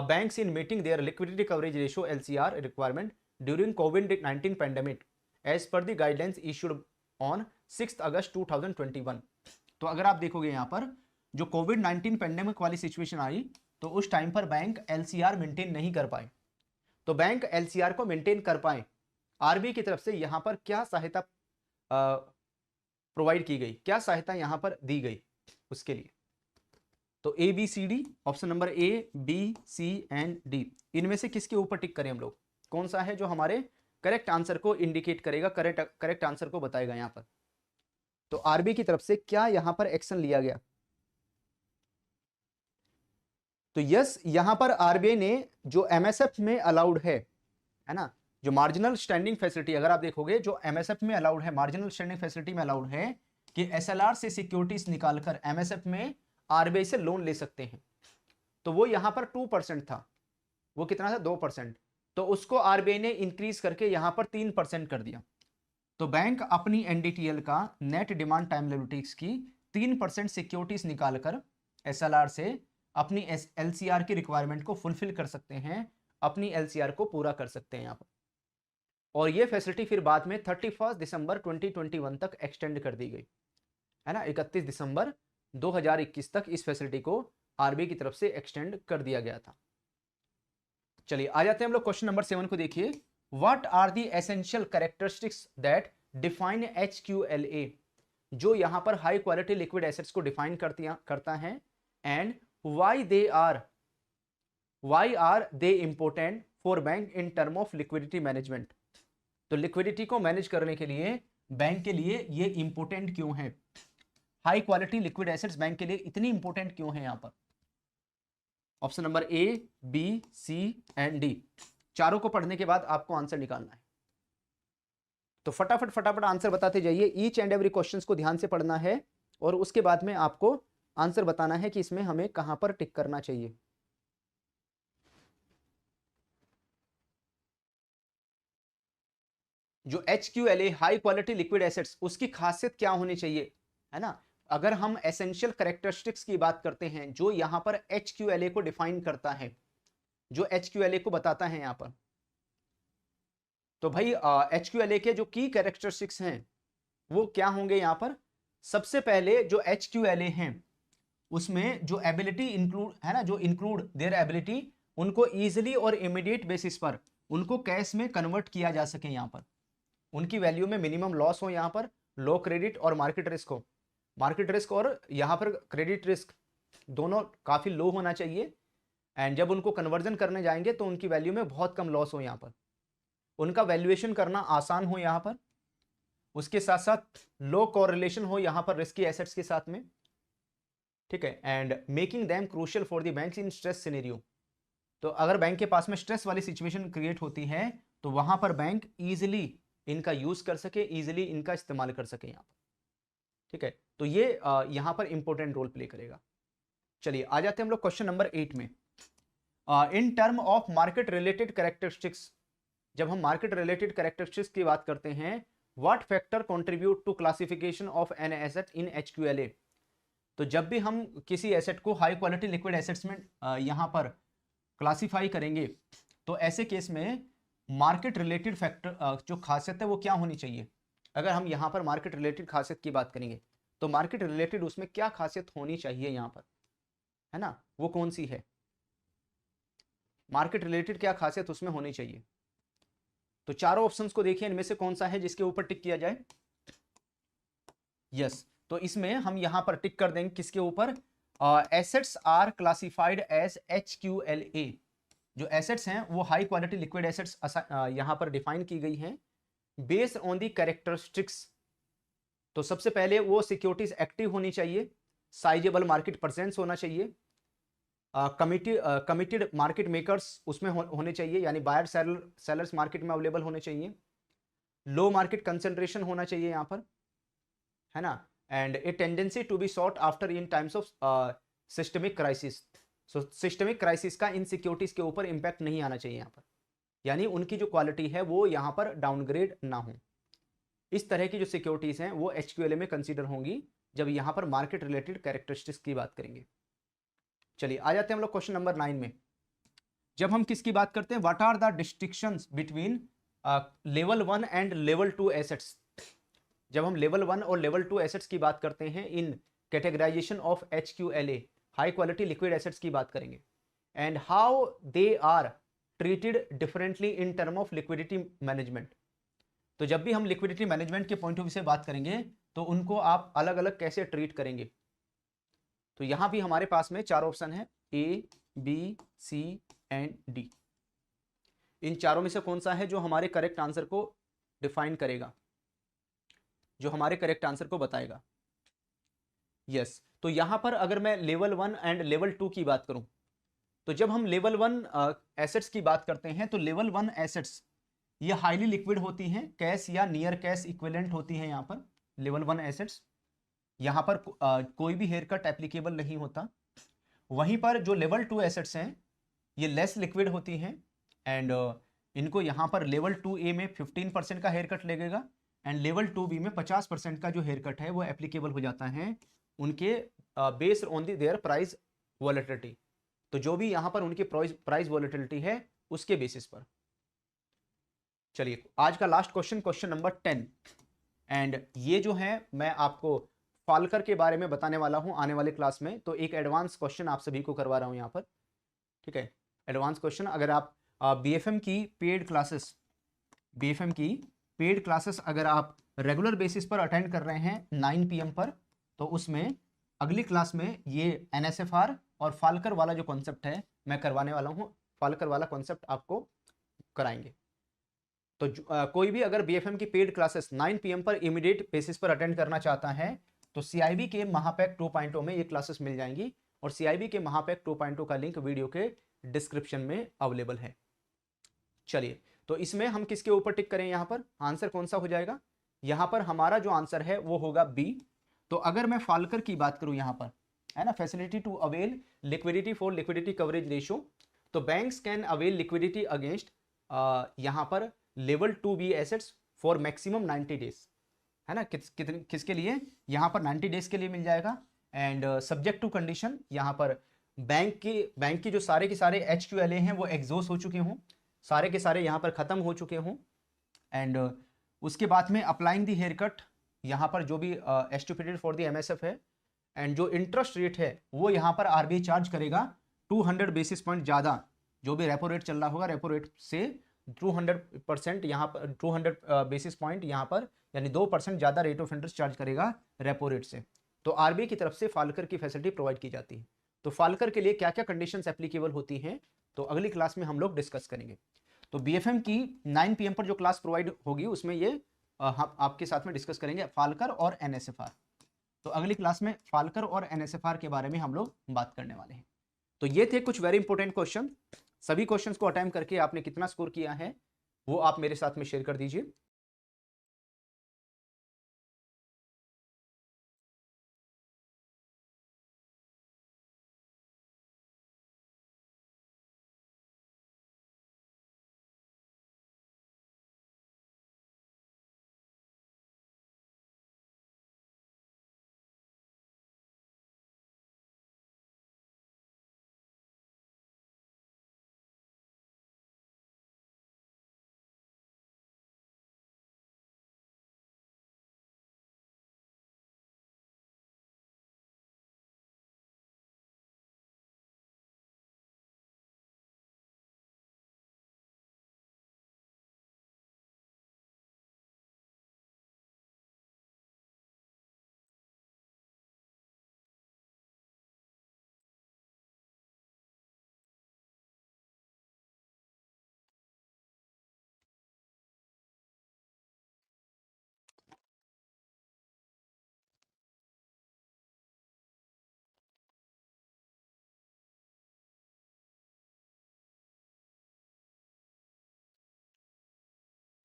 banks in meeting their liquidity coverage ratio LCR requirement during COVID-19 pandemic as per the guidelines issued on 6th August 2021। तो अगर आप देखोगे यहाँ पर जो कोविड-19 pandemic वाली situation आई तो उस टाइम पर बैंक LCR मेंटेन नहीं कर पाए। तो बैंक LCR को मेंटेन कर पाए, आरबीआई की तरफ से यहाँ पर क्या सहायता प्रोवाइड की गई, क्या सहायता यहाँ पर दी गई उसके लिए। तो A B C D, option number A B C and D, इनमें से किसके ऊपर टिक करें हम लोग, कौन सा है जो हमारे करेक्ट आंसर को इंडिकेट करेगा, करेक्ट आंसर को बताएगा यहां पर। तो आरबीआई की तरफ से क्या यहां पर एक्शन लिया गया। तो यस, यहां पर आरबीआई ने जो एमएसएफ में अलाउड है ना, जो मार्जिनल स्टैंडिंग फैसिलिटी, अगर आप देखोगे जो एमएसएफ में अलाउड है, मार्जिनल स्टैंडिंग फैसिलिटी में अलाउड है कि एसएलआर से सिक्योरिटीज निकालकर एमएसएफ में आरबीआई से लोन ले सकते हैं। तो वो यहां पर 2% था, वो कितना था 2%, तो उसको आरबीआई ने इंक्रीज करके यहां पर 3% कर दिया। तो बैंक अपनी एनडीटीएल का नेट डिमांड टाइम लिमिटिक्स की 3% सिक्योरिटीज निकालकर एसएलआर से अपनी एलसीआर की रिक्वायरमेंट को फुलफिल कर सकते हैं, अपनी एलसीआर को पूरा कर सकते हैं यहां पर। और ये फैसिलिटी फिर बाद में 31 दिसंबर 2021 तक एक्सटेंड कर दी गई है ना, 31 दिसंबर 2021 तक इस फैसिलिटी को आरबीआई की तरफ से एक्सटेंड कर दिया गया था। चलिए आ जाते हैं हम लोग क्वेश्चन नंबर 7 को देखिए, what are the essential characteristics that define HQLA, जो यहां पर हाई क्वालिटी लिक्विड एसेट्स को डिफाइन करता है, and why are they important for bank in term of liquidity management. तो लिक्विडिटी को मैनेज करने के लिए बैंक के लिए ये इंपॉर्टेंट क्यों है, high quality liquid assets bank के लिए इतनी इंपॉर्टेंट क्यों है यहां पर। Option number A B C and D, चारों को पढ़ने के बाद आपको आंसर निकालना है। तो फटाफट आंसर बताते जाइए, ईच एंड एवरी क्वेश्चंस को ध्यान से पढ़ना है और उसके बाद में आपको आंसर बताना है कि इसमें हमें कहां पर टिक करना चाहिए। जो एचक्यूएलए हाई क्वालिटी लिक्विड एसेट्स, उसकी खासियत क्या होनी चाहिए, है ना। अगर हम एसेंशियल कैरेक्टरिस्टिक्स की बात करते हैं, जो यहां पर एचक्यूएलए को डिफाइन करता है, जो एचक्यूएलए को बताता है यहां पर, तो भाई एचक्यूएलए के जो की कैरेक्टरिस्टिक्स हैं वो क्या होंगे यहां पर। सबसे पहले जो एचक्यूएलए हैं उसमें जो एबिलिटी इंक्लूड है ना, जो इंक्लूड देयर एबिलिटी, उनको इजीली और इमीडिएट बेसिस पर उनको कैश में कन्वर्ट किया जा सके, यहां पर उनकी वैल्यू में मिनिमम लॉस हो, यहां पर लो क्रेडिट और मार्केट रिस्क हो, मार्केट रिस्क और यहां पर क्रेडिट रिस्क दोनों काफी लो होना चाहिए। एंड जब उनको कन्वर्जन करने जाएंगे तो उनकी वैल्यू में बहुत कम लॉस हो, यहां पर उनका वैल्यूएशन करना आसान हो यहां पर, उसके साथ साथ लो कोरिलेशन हो यहां पर रिस्की एसेट्स के साथ में, ठीक है, and making them crucial for the banks in stress scenario. तो अगर बैंक के पास में स्ट्रेस वाली सिचुएशन क्रिएट होती है तो वहां पर बैंक इजिली इनका यूज कर सके, इजिली इनका इस्तेमाल कर सके यहां पर, ठीक है। तो ये यहां पर इंपॉर्टेंट रोल प्ले करेगा। चलिए आ जाते हैं हम लोग क्वेश्चन नंबर 8 में। In term of market related characteristics, जब हम मार्केट रिलेटेड कैरेक्टरिस्टिक्स की बात करते हैं, what factor contribute to classification of an asset in HQLA. तो जब भी हम किसी एसेट को हाई क्वालिटी लिक्विड एसेट्स में यहां पर क्लासिफाई करेंगे तो ऐसे केस में मार्केट रिलेटेड फैक्टर जो खासियत है वो क्या होनी चाहिए। अगर हम यहां पर मार्केट रिलेटेड खासियत की बात करेंगे तो मार्केट रिलेटेड उसमें क्या खासियत होनी चाहिए यहां पर, है ना, वो कौन सी है, मार्केट रिलेटेड क्या खासियत उसमें होनी चाहिए। तो चारों ऑप्शंस को देखिए, इनमें से कौन सा है जिसके ऊपर टिक किया जाए। यस, तो इसमें हम यहां पर टिक कर देंगे किसके ऊपर, एसेट्स आर क्लासिफाइड एज एचक्यूएलए। जो एसेट्स हैं वो हाई क्वालिटी लिक्विड एसेट्स यहां पर डिफाइन की गई हैं बेस्ड ऑन दी कैरेक्टरिस्टिक्स। तो सबसे पहले वो सिक्योरिटीज एक्टिव होनी चाहिए, साइजेबल मार्केट प्रेजेंस होना चाहिए, कमिटेड मार्केट मेकर्स उसमें होने चाहिए, यानी बायर सेलर्स मार्केट में अवेलेबल होने चाहिए। लो मार्केट कंसेंट्रेशन होना चाहिए यहाँ पर, है ना। And a tendency to be sought after in times of systemic crisis. So systemic crisis का इन सिक्योरिटीज के ऊपर इंपैक्ट नहीं आना चाहिए यहाँ पर, यानी उनकी जो क्वालिटी है वो यहाँ पर डाउनग्रेड ना हो। इस तरह की जो सिक्योरिटीज हैं वो एचक्यूएलए में कंसीडर होंगी जब यहाँ पर मार्केट रिलेटेड कैरेक्टरिस्टिक्स की बात करेंगे। चलिए आ जाते हैं हम लोग क्वेश्चन नंबर 9 में। जब हम किसकी बात करते हैं, what are the distinctions between level 1 and level 2 assets. जब हम लेवल 1 और लेवल 2 एसेट्स की बात करते हैं in categorization of HQLA, high quality liquid assets की बात करेंगे, and how they are treated differently in term of liquidity management. तो जब भी हम लिक्विडिटी मैनेजमेंट के पॉइंट ऑफ व्यू से बात करेंगे तो उनको आप अलग अलग कैसे ट्रीट करेंगे। तो यहां भी हमारे पास में 4 ऑप्शन है, ए, बी, सी एंड डी। इन चारों में से कौन सा है जो हमारे करेक्ट आंसर को डिफाइन करेगा, जो हमारे करेक्ट आंसर को बताएगा। यस, तो यहां पर अगर मैं लेवल 1 एंड लेवल 2 की बात करूं, तो जब हम लेवल 1 एसेट्स की बात करते हैं तो लेवल 1 एसेट्स ये हाईली लिक्विड होती हैं, कैश या नियर कैश इक्विवेलेंट होती हैं। यहाँ पर लेवल 1 एसेट्स, यहाँ पर कोई भी हेयर कट एप्लीकेबल नहीं होता। वहीं पर जो लेवल 2 एसेट्स हैं ये लेस लिक्विड होती हैं, एंड इनको यहाँ पर लेवल 2A में 15% का हेयर कट लगेगा, एंड लेवल 2B में 50% का जो हेयर कट है वो एप्लीकेबल हो जाता है उनके based on the there price volatility. तो जो भी यहाँ पर उनकी प्राइस वॉलेटिलिटी है उसके बेसिस पर। चलिए आज का last question, question number 10, and ये जो है मैं आपको फाल्कर के बारे में बताने वाला हूं आने वाले क्लास में। तो एक एडवांस क्वेश्चन आप सभी को करवा रहा हूं यहाँ पर, ठीक है। एडवांस क्वेश्चन, अगर आप बीएफएम की पेड क्लासेस, बीएफएम की पेड क्लासेस अगर आप रेगुलर बेसिस पर अटेंड कर रहे हैं 9 PM पर, तो उसमें अगली क्लास में ये एनएसएफआर और फाल्कर वाला जो कॉन्सेप्ट है मैं करवाने वाला हूँ। फाल्कर वाला कॉन्सेप्ट आपको कराएंगे। तो कोई भी अगर बीएफएम की पेड क्लासेस 9 PM पर इमीडिएट बेसिस पर अटेंड करना चाहता है तो सीआईबी के महापैक 2.0 में ये क्लासेस मिल जाएंगी, और सीआईबी के महापैक 2.0 का लिंक वीडियो के डिस्क्रिप्शन में अवेलेबल है। चलिए, तो इसमें हम किसके ऊपर टिक करें, यहाँ पर आंसर कौन सा हो जाएगा। यहाँ पर हमारा जो आंसर है वो होगा बी। तो अगर मैं फाल्कर की बात करूं यहाँ पर, है ना, facility to avail liquidity for liquidity coverage ratio, तो banks can avail liquidity against यहाँ पर level 2B assets for maximum 90 days, है ना। किसके लिए, यहाँ पर 90 डेज के लिए मिल जाएगा, एंड सब्जेक्ट टू कंडीशन, यहाँ पर बैंक की जो सारे के सारे एचक्यूएलए हैं वो एग्जॉस्ट हो चुके हों, सारे के सारे यहाँ पर खत्म हो चुके हों, एंड उसके बाद में अप्लाइंग दी हेयर कट, यहाँ पर जो भी एस्टिमेटेड फॉर द एमएसएफ है, एंड जो इंटरेस्ट रेट है वो यहाँ पर आरबीआई चार्ज करेगा 200 बेसिस पॉइंट ज़्यादा, जो भी रेपो रेट चल रहा होगा रेपो रेट से 200% यहाँ पर 200 बेसिस पॉइंट यहाँ पर, यानी 2% ज़्यादा रेट ऑफ इंटरेस्ट चार्ज करेगा रेपो रेट से। तो आरबीआई की तरफ से फाल्कर की फैसिलिटी प्रोवाइड की जाती है। तो फाल्कर के लिए क्या क्या कंडीशंस एप्लीकेबल होती हैं तो अगली क्लास में हम लोग डिस्कस करेंगे। तो बीएफएम की 9 PM पर जो क्लास प्रोवाइड होगी उसमें ये हम आपके साथ में डिस्कस करेंगे फाल्कर और एनएसएफआर। तो अगली क्लास में फाल्कर और एनएसएफआर के बारे में हम लोग बात करने वाले हैं। तो ये थे कुछ वेरी इंपॉर्टेंट क्वेश्चन। सभी क्वेश्चंस को अटेम्प्ट करके आपने कितना स्कोर किया है वो आप मेरे साथ में शेयर कर दीजिए।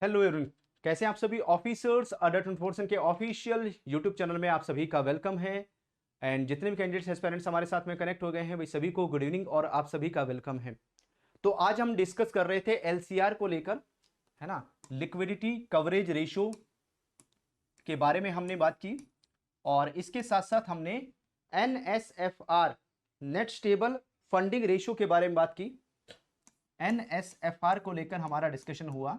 हेलो एवरीवन, कैसे हैं आप सभी। ऑफिसर्स अडल्ट एनफोर्समेंट के ऑफिशियल यूट्यूब चैनल में आप सभी का वेलकम है। एंड जितने भी कैंडिडेट्स एस्पिरेंट्स हमारे साथ में कनेक्ट हो गए हैं, वे सभी को गुड इवनिंग और आप सभी का वेलकम है। तो आज हम डिस्कस कर रहे थे एलसीआर को लेकर, है ना, लिक्विडिटी कवरेज रेशियो के बारे में हमने बात की, और इसके साथ साथ हमने एनएसएफआर नेट स्टेबल फंडिंग रेशियो के बारे में बात की। एनएसएफआर को लेकर हमारा डिस्कशन हुआ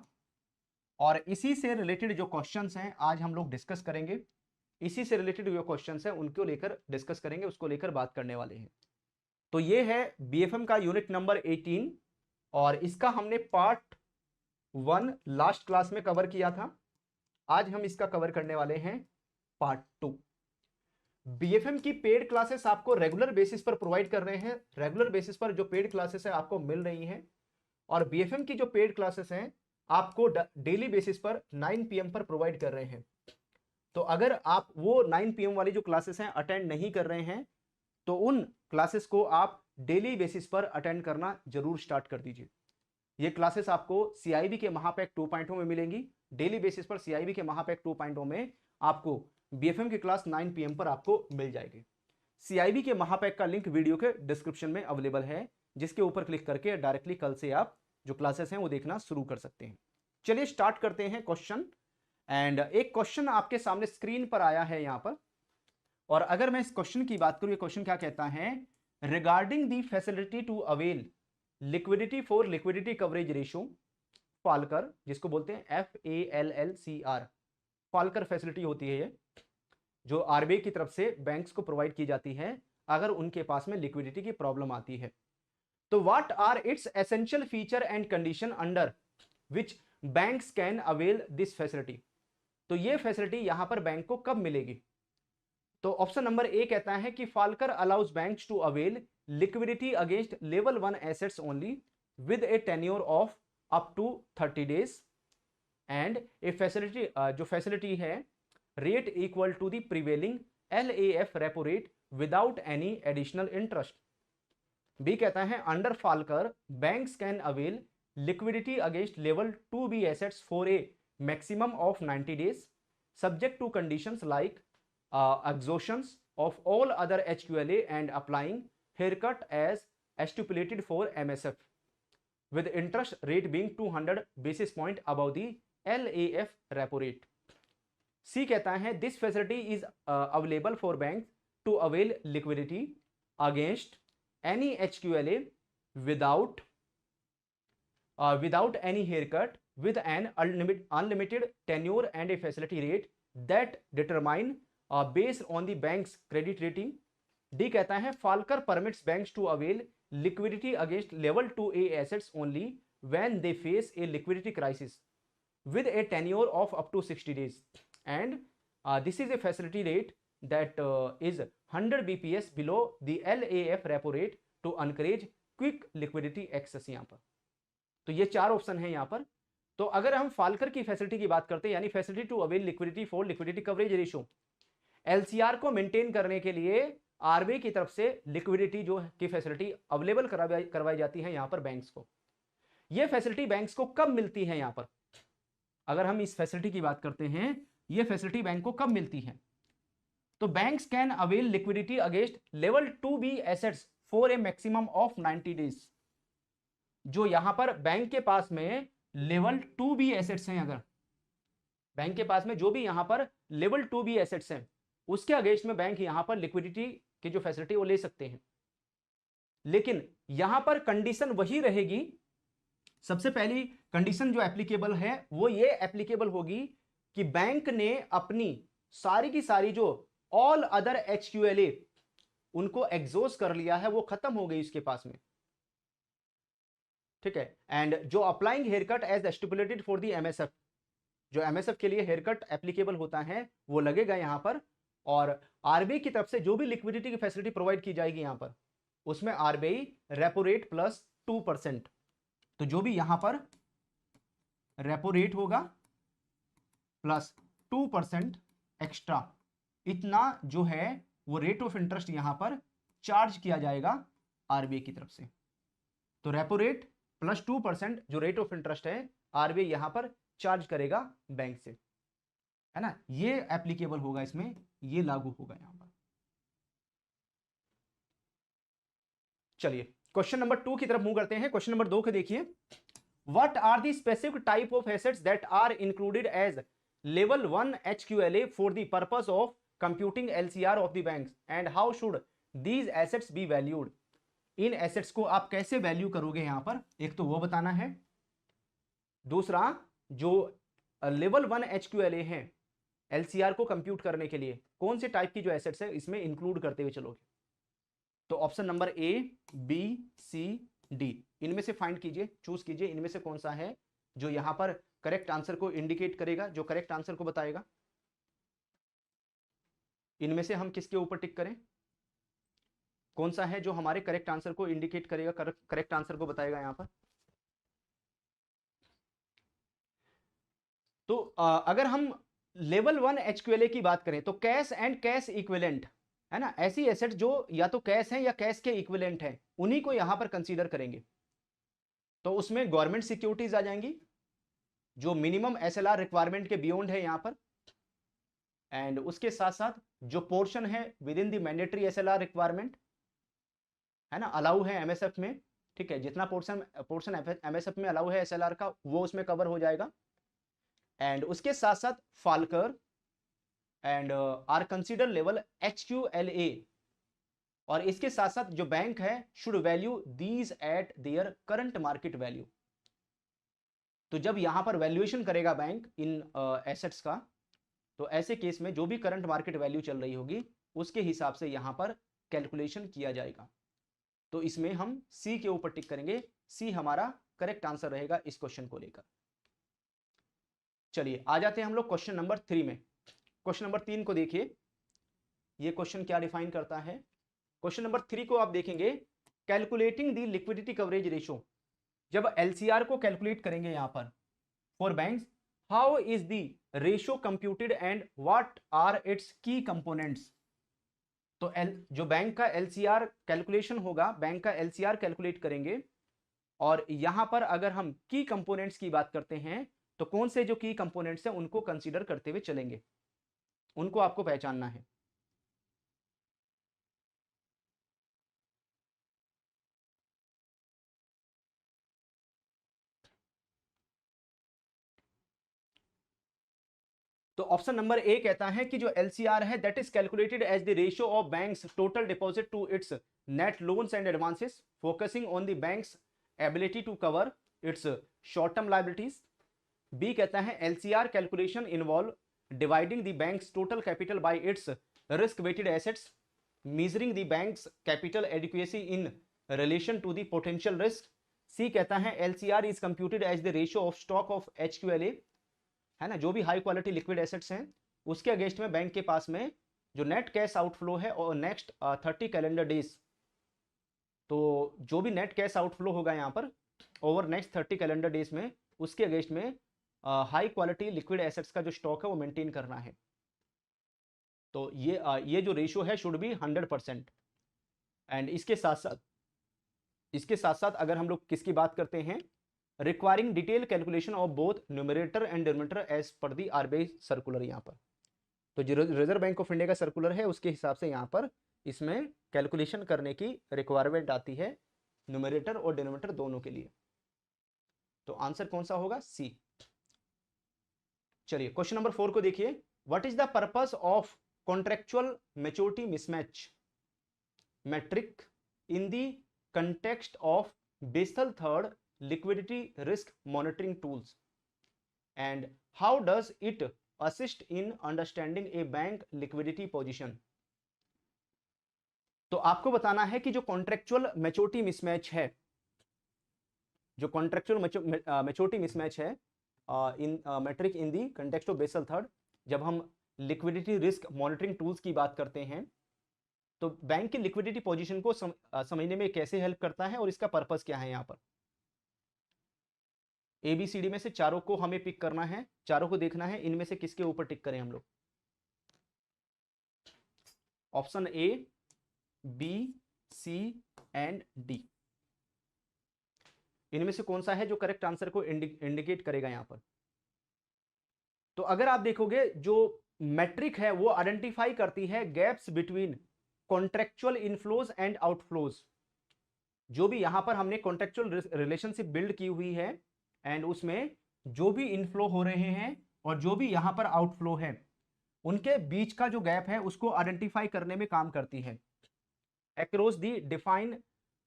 और इसी से रिलेटेड जो क्वेश्चंस हैं आज हम लोग डिस्कस करेंगे। इसी से रिलेटेड जो क्वेश्चंस हैं उनको लेकर डिस्कस करेंगे, उसको लेकर बात करने वाले हैं। तो ये है बीएफएम का यूनिट नंबर 18 और इसका हमने पार्ट 1 लास्ट क्लास में कवर किया था। आज हम इसका कवर करने वाले हैं पार्ट 2। बीएफएम की पेड क्लासेस आपको रेगुलर बेसिस पर प्रोवाइड कर रहे हैं। रेगुलर बेसिस पर जो पेड क्लासेस है आपको मिल रही हैं, और बीएफएम की जो पेड क्लासेस हैं आपको डेली बेसिस पर 9 PM पर प्रोवाइड कर रहे हैं। तो अगर आप वो 9 PM वाली जो क्लासेस हैं अटेंड नहीं कर रहे हैं तो उन क्लासेस को आप डेली बेसिस पर अटेंड करना जरूर स्टार्ट कर दीजिए। ये क्लासेस आपको सीआईबी के महापैक 2.0 में मिलेंगी। डेली बेसिस पर सीआईबी के महापैक 2.0 में आपको बीएफएम की क्लास 9 PM पर आपको मिल जाएगी। सीआईबी के महापैक का लिंक वीडियो के डिस्क्रिप्शन में अवेलेबल है, जिसके ऊपर क्लिक करके डायरेक्टली कल से आप जो क्लासेस हैं वो देखना शुरू कर सकते हैं। चलिए स्टार्ट करते हैं क्वेश्चन। एंड एक क्वेश्चन आपके सामने स्क्रीन पर आया है यहां पर, और अगर मैं इस क्वेश्चन की बात करूं, ये क्वेश्चन क्या कहता है, regarding the facility to avail liquidity for liquidity coverage ratio FALLCR, जिसको बोलते हैं FALLCR, फाल्कर फैसिलिटी होती है ये, जो आरबीआई की तरफ से बैंक्स को प्रोवाइड की जाती है अगर उनके पास में लिक्विडिटी की प्रॉब्लम आती है। तो what are its essential feature and condition under which banks can avail this facility. तो ये फैसिलिटी यहां पर बैंक को कब मिलेगी। तो ऑप्शन नंबर ए कहता है कि FALLCR allows banks to avail liquidity against level 1 assets only with a tenure of up to 30 days and a facility, जो फैसिलिटी है rate equal to the prevailing LAF repo rate without any additional interest. B कहता है under FALLCR banks can avail liquidity against level 2B assets for a maximum of 90 days subject to conditions like exhaustions of all other HQLA and applying haircut as stipulated for MSF with interest rate being 200 basis point above the LAF repo rate. C कहता है this facility is available for banks to avail liquidity against any HQLA without any haircut with an unlimited tenure and a facility rate that determine based on the bank's credit rating. D कहता है Falker permits banks to avail liquidity against level 2A assets only when they face a liquidity crisis with a tenure of up to 60 days and this is a facility rate that is 100 bps below the LAF repo rate to encourage quick liquidity access। यहाँ पर तो ये चार option है यहाँ पर। तो अगर हम फाल्कर की फैसिलिटी की बात करते हैं, यानी facility to avail liquidity for liquidity coverage ratio, LCR को मेंटेन करने के लिए आरबीआई की तरफ से लिक्विडिटी जो की फैसिलिटी अवेलेबल करवाई जाती है यहाँ पर बैंक्स को। ये फैसिलिटी बैंक्स को कब मिलती है यहाँ पर, अगर हम इस फैसिलिटी की बात करते हैं, ये फैसिलिटी बैंक को कब मिलती है। तो banks can avail liquidity against level 2B assets for a maximum of 90 days। जो यहां पर बैंक के पास में लेवल 2B एसेट्स हैं, अगर बैंक के पास में जो भी यहां पर लेवल 2B एसेट्स हैं उसके अगेंस्ट में बैंक यहां पर लिक्विडिटी की जो फैसिलिटी वो ले सकते हैं। लेकिन यहां पर कंडीशन वही रहेगी, सबसे पहली कंडीशन जो एप्लीकेबल है वो ये एप्लीकेबल होगी कि बैंक ने अपनी सारी की सारी जो ऑल अदर HQLA उनको एग्जॉस्ट कर लिया है, वो खत्म हो गई इसके पास में, ठीक है। एंड जो applying haircut as stipulated for the MSF, जो MSF के लिए हेयरकट एप्लीकेबल होता है वो लगेगा यहां पर, और आरबीआई की तरफ से जो भी लिक्विडिटी की फैसिलिटी प्रोवाइड की जाएगी यहां पर, उसमें आरबीआई रेपो रेट प्लस 2%, तो जो भी यहां पर रेपो रेट होगा प्लस 2% एक्स्ट्रा, इतना जो है वो रेट ऑफ इंटरेस्ट यहां पर चार्ज किया जाएगा आरबीआई की तरफ से। तो रेपो रेट प्लस 2% जो रेट ऑफ इंटरेस्ट है आरबीआई यहां पर चार्ज करेगा बैंक से, है ना, ये एप्लीकेबल होगा इसमें, ये लागू होगा यहां पर। चलिए क्वेश्चन नंबर 2 की तरफ मूव करते हैं। क्वेश्चन नंबर 2 को देखिए, what are the specific type of assets that are included as level 1 HQLA for the purpose of computing LCR of the banks and how should these assets be valued. इन assets को आप कैसे value करोगे यहां पर, एक तो वो बताना है, दूसरा जो लेवल 1 HQLA है LCR को कंप्यूट करने के लिए कौन से टाइप की जो एसेट्स है इसमें इंक्लूड करते हुए चलोगे। तो option number A, B, C, D, इनमें से फाइंड कीजिए, चूज कीजिए, इनमें से कौन सा है जो यहां पर करेक्ट आंसर को इंडिकेट करेगा, जो करेक्ट आंसर को बताएगा। इनमें से हम किसके ऊपर टिक करें, कौन सा है जो हमारे करेक्ट आंसर को इंडिकेट करेगा, करेक्ट आंसर को बताएगा यहां पर। तो अगर हम लेवल 1 HQLA की बात करें तो कैश एंड कैश इक्विवेलेंट, है ना, ऐसी एसेट जो या तो कैश है या कैश के इक्विवेलेंट है, उन्हीं को यहां पर कंसीडर करेंगे। तो उसमें गवर्नमेंट सिक्योरिटीज आ जाएंगी जो मिनिमम SLR रिक्वायरमेंट के बियॉन्ड है यहां पर, एंड उसके साथ साथ जो पोर्शन है with in the mandatory SLR requirement, है ना, अलाउ है MSF में, ठीक है, जितना पोर्शन MSF में अलाउ है SLR का वो उसमें कवर हो जाएगा। एंड उसके साथ साथ FALLCR and are consider level HQLA, और इसके साथ साथ जो बैंक है should value these at their current market value. तो जब यहां पर वैल्यूएशन करेगा बैंक इन एसेट्स का, तो ऐसे केस में जो भी करंट मार्केट वैल्यू चल रही होगी उसके हिसाब से यहां पर कैलकुलेशन किया जाएगा। तो इसमें हम सी के ऊपर टिक करेंगे, सी हमारा करेक्ट आंसर रहेगा इस क्वेश्चन को लेकर। चलिए आ जाते हैं हम लोग क्वेश्चन नंबर 3 में। क्वेश्चन नंबर 3 को देखिए, ये क्वेश्चन क्या डिफाइन करता है। क्वेश्चन नंबर 3 को आप देखेंगे, calculating the liquidity coverage ratio. जब LCR को कैलकुलेट करेंगे यहां पर for banks, how is the ratio computed and what are its key components. तो जो बैंक का LCR कैलकुलेशन होगा, बैंक का LCR कैलकुलेट करेंगे, और यहां पर अगर हम की कंपोनेंट्स की बात करते हैं तो कौन से जो की कंपोनेंट्स हैं उनको कंसीडर करते हुए चलेंगे, उनको आपको पहचानना है। तो ऑप्शन नंबर ए कहता है कि जो LCR है that is calculated as the ratio of bank's total deposit to its net loans and advances, focusing on the bank's ability to cover its short term liabilities. B कहता है LCR calculation involve dividing the bank's total capital by its risk weighted assets, measuring the bank's capital adequacy in relation to the potential risk। सी कहता है LCR is computed as the ratio of stock of HQLA, है ना, जो भी high quality liquid assets हैं उसके against में bank के पास में जो नेट कैश आउटफ्लो है और नेक्स्ट 30 कैलेंडर डेज, तो जो भी नेट कैश आउटफ्लो होगा यहाँ पर ओवर नेक्स्ट 30 कैलेंडर डेज में, उसके अगेंस्ट में हाई क्वालिटी लिक्विड एसेट्स का जो स्टॉक है वो मेंटेन करना है। तो ये जो रेशियो है शुड बी 100%। एंड इसके साथ साथ अगर हम लोग किसकी बात करते हैं, requiring detail calculation of both numerator and denominator as per the RBI circular. यहाँ पर तो जो रिजर्व बैंक ऑफ इंडिया का सर्कुलर है उसके हिसाब से यहाँ पर इसमें कैलकुलेशन करने की रिक्वायरमेंट आती है न्यूमरेटर और डिनोमिनेटर दोनों के लिए। तो आंसर कौन सा होगा, सी। चलिए क्वेश्चन नंबर 4 को देखिए, what is the purpose of contractual maturity mismatch metric in the context of Basel III liquidity risk monitoring tools, and how does it assist in understanding a bank liquidity position। तो आपको बताना है कि जो contractual maturity mismatch है, जो contractual maturity mismatch है in metric in the context of Basel third, जब हम लिक्विडिटी रिस्क मॉनिटरिंग टूल्स की बात करते हैं तो बैंक की लिक्विडिटी पोजीशन को समझने में कैसे हेल्प करता है और इसका पर्पस क्या है। यहां पर ABCD में से चारों को हमें पिक करना है, चारों को देखना है, इनमें से किसके ऊपर टिक करें हम लोग। Option A, B, C and D, इनमें से कौन सा है जो करेक्ट आंसर को इंडिकेट करेगा यहां पर। तो अगर आप देखोगे जो मैट्रिक है वो आइडेंटिफाई करती है gaps between contractual inflows and outflows. जो भी यहां पर हमने कॉन्ट्रेक्चुअल रिलेशनशिप बिल्ड की हुई है एंड उसमें जो भी इनफ्लो हो रहे हैं और जो भी यहां पर आउटफ्लो है उनके बीच का जो गैप है उसको आइडेंटिफाई करने में काम करती है अक्रॉस दी डिफाइन